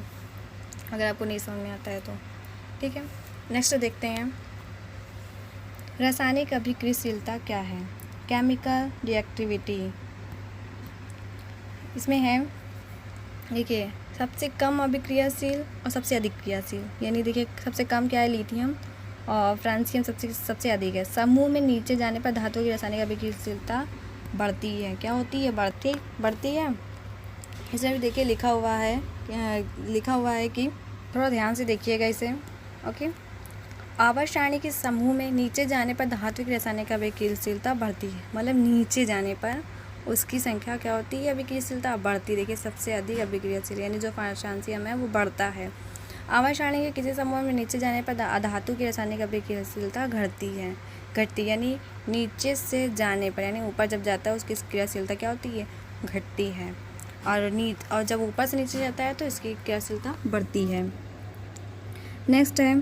अगर आपको नहीं समझ में आता है तो, ठीक है। नेक्स्ट देखते हैं, रासायनिक अभिक्रियाशीलता क्या है, केमिकल रिएक्टिविटी। इसमें है, देखिए सबसे कम अभिक्रियाशील और सबसे अधिक क्रियाशील, यानी देखिए सबसे कम क्या है, लिथियम, और फ्रांसियम सबसे अधिक है। समूह में नीचे जाने पर धातुओं की रासायनिक अभिक्रियाशीलता बढ़ती है, क्या होती है, बढ़ती है। इसमें भी देखिए लिखा हुआ है कि थोड़ा ध्यान से देखिएगा इसे, ओके। आवर्त सारणी के समूह में नीचे जाने पर धात्विक रासायनिक अभिक्रियाशीलता बढ़ती है, मतलब नीचे जाने पर उसकी संख्या क्या होती है, अभिक्रियाशीलता बढ़ती। देखिए सबसे अधिक अभिक्रियाशील यानी जो फ्रांसियम है वो बढ़ता है। आवर्त सारणी के किसी समूह में नीचे जाने पर अधातु की रासायनिक अभिक्रियाशीलता घटती यानी नीचे से जाने पर, यानी ऊपर जब जाता है उसकी क्रियाशीलता क्या होती है, घटती है। और जब ऊपर से नीचे जाता है तो इसकी क्रियाशीलता बढ़ती है। नेक्स्ट है,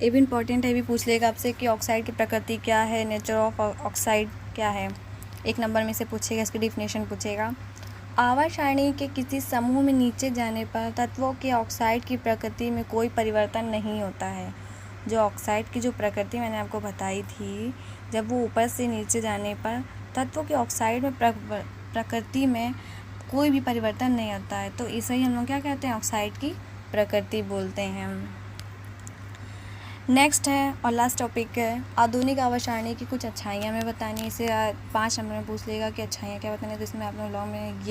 ये भी इम्पॉर्टेंट है, ये भी पूछ लेगा आपसे कि ऑक्साइड की प्रकृति क्या है, नेचर ऑफ ऑक्साइड क्या है। 1 नंबर में से पूछेगा, इसकी डिफिनेशन पूछेगा। आवर्त सारणी के किसी समूह में नीचे जाने पर तत्वों के ऑक्साइड की प्रकृति में कोई परिवर्तन नहीं होता है। जो ऑक्साइड की जो प्रकृति मैंने आपको बताई थी, जब वो ऊपर से नीचे जाने पर तत्वों के ऑक्साइड में प्रकृति में कोई भी परिवर्तन नहीं होता है, तो इसे ही हम लोग क्या कहते हैं, ऑक्साइड की प्रकृति बोलते हैं। नेक्स्ट है और लास्ट टॉपिक है आधुनिक आवर्त सारणी की कुछ अच्छाइयाँ हमें बतानी है। इसे 5 नंबर में पूछ लेगा कि अच्छाइयाँ क्या बतानी है, तो इसमें आप लोग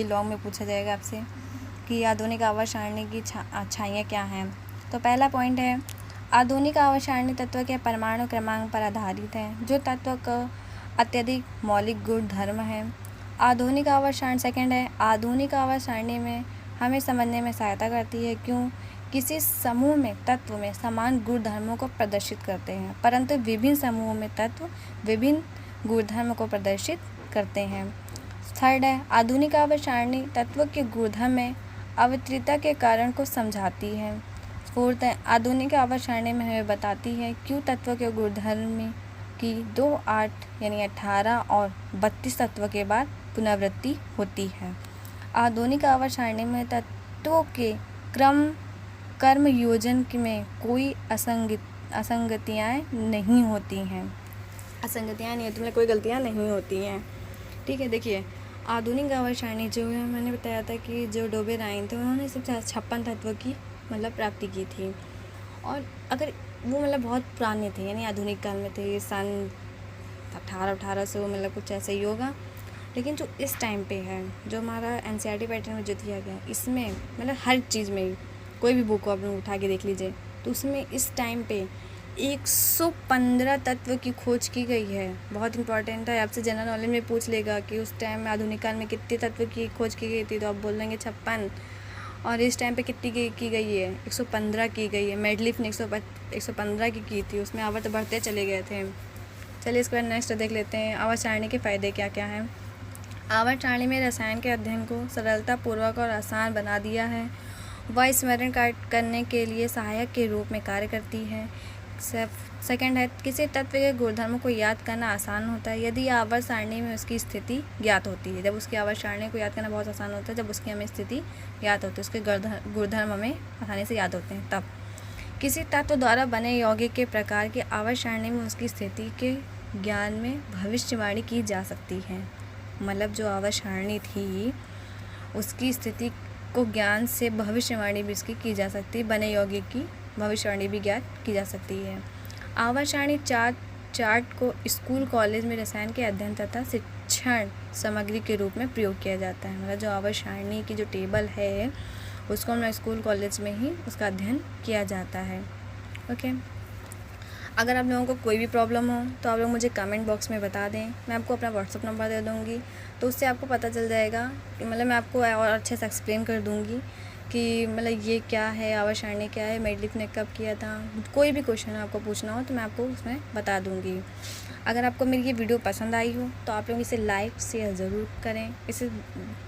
लॉन्ग में पूछा जाएगा आपसे कि आधुनिक आवर्त सारणी की अच्छाइयाँ क्या हैं। तो पहला पॉइंट है, आधुनिक आवर्त सारणी तत्व के परमाणु क्रमांक पर आधारित है, जो तत्व का अत्यधिक मौलिक गुण धर्म है। आधुनिक आवर्त सारणी सेकेंड है, आधुनिक आवर्त सारणी में हमें समझने में सहायता करती है, क्यों किसी समूह में तत्व में समान गुणधर्मों को प्रदर्शित करते हैं, परंतु विभिन्न समूहों में तत्व विभिन्न गुणधर्म को प्रदर्शित करते हैं। थर्ड है, आधुनिक आवर्त सारणी तत्व के गुणधर्म में अवितरितता के कारण को समझाती है। फोर्थ है, आधुनिक आवर्त सारणी में हमें बताती है क्यों तत्व के गुणधर्म की 2, 8 यानी 18 और 32 तत्व के बाद पुनरावृत्ति होती है। आधुनिक आवर्त सारणी में तत्वों के कर्म योजन में कोई असंगतियाँ नहीं होती हैं, मतलब कोई गलतियाँ नहीं होती हैं। ठीक है, देखिए आधुनिक आवर्त सारणी जो है, मैंने बताया था कि जो डोबेराइन थे उन्होंने सिर्फ 56 तत्व की मतलब प्राप्ति की थी, और अगर वो मतलब बहुत पुराने थे यानी आधुनिक काल में थे, सन 1800 मतलब कुछ ऐसा ही होगा। लेकिन जो इस टाइम पे है, जो हमारा NCERT पैटर्न में जो दिया गया, इसमें मतलब हर चीज़ में कोई भी बुक को आप लोग उठा के देख लीजिए, तो उसमें इस टाइम पे 115 तत्व की खोज की गई है। बहुत इंपॉर्टेंट है, आपसे जनरल नॉलेज में पूछ लेगा कि उस टाइम में आधुनिक काल में कितने तत्व की खोज की गई थी, तो आप बोल देंगे 56, और इस टाइम पे कितनी की गई है, 115 की गई है। मेडलिफ ने 115 की थी, उसमें आवर्त बढ़ते चले गए थे। चलिए इसके बाद नेक्स्ट देख लेते हैं, आवर्त सारणी के फ़ायदे क्या क्या हैं। आवर्त सारणी में रसायन के अध्ययन को सरलतापूर्वक और आसान बना दिया है। वह स्मरण करने के लिए सहायक के रूप में कार्य करती है। सेकंड है, किसी तत्व के गुणधर्मों को याद करना आसान होता है यदि आवर्त सारणी में उसकी स्थिति ज्ञात होती है। जब उसकी आवर्त सारणी को याद करना बहुत आसान होता है जब उसकी हमें स्थिति याद होती है, उसके गुणधर्म हमें आसानी से याद होते हैं। तब किसी तत्व द्वारा बने यौगिक के प्रकार की आवर्त सारणी में उसकी स्थिति के ज्ञान में भविष्यवाणी की जा सकती है। मतलब जो आवर्त सारणी थी उसकी स्थिति को ज्ञान से भविष्यवाणी भी इसकी की जा सकती है, बने यौगिक की भविष्यवाणी भी ज्ञात की जा सकती है। आवर्त सारणी चार्ट को स्कूल कॉलेज में रसायन के अध्ययन तथा शिक्षण सामग्री के रूप में प्रयोग किया जाता है। मतलब जो आवर्त सारणी की जो टेबल है उसको हम स्कूल कॉलेज में ही उसका अध्ययन किया जाता है। ओके, अगर आप लोगों को कोई भी प्रॉब्लम हो तो आप लोग मुझे कमेंट बॉक्स में बता दें, मैं आपको अपना व्हाट्सअप नंबर दे दूँगी, तो उससे आपको पता चल जाएगा कि मतलब मैं आपको और अच्छे से एक्सप्लेन कर दूँगी कि मतलब ये क्या है, आवर्त सारणी क्या है, मेडलिफ ने कब किया था। कोई भी क्वेश्चन आपको पूछना हो तो मैं आपको उसमें बता दूँगी। अगर आपको मेरी ये वीडियो पसंद आई हो तो आप लोग इसे लाइक शेयर ज़रूर करें, इसे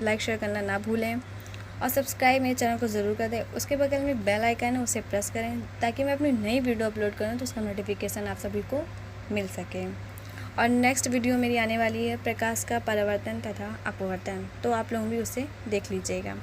लाइक शेयर करना ना भूलें, और सब्सक्राइब मेरे चैनल को ज़रूर कर दें। उसके बगल में बेल आइकन है उसे प्रेस करें ताकि मैं अपनी नई वीडियो अपलोड करूँ तो उसका नोटिफिकेशन आप सभी को मिल सके। और नेक्स्ट वीडियो मेरी आने वाली है प्रकाश का परावर्तन तथा अपवर्तन, तो आप लोग भी उसे देख लीजिएगा।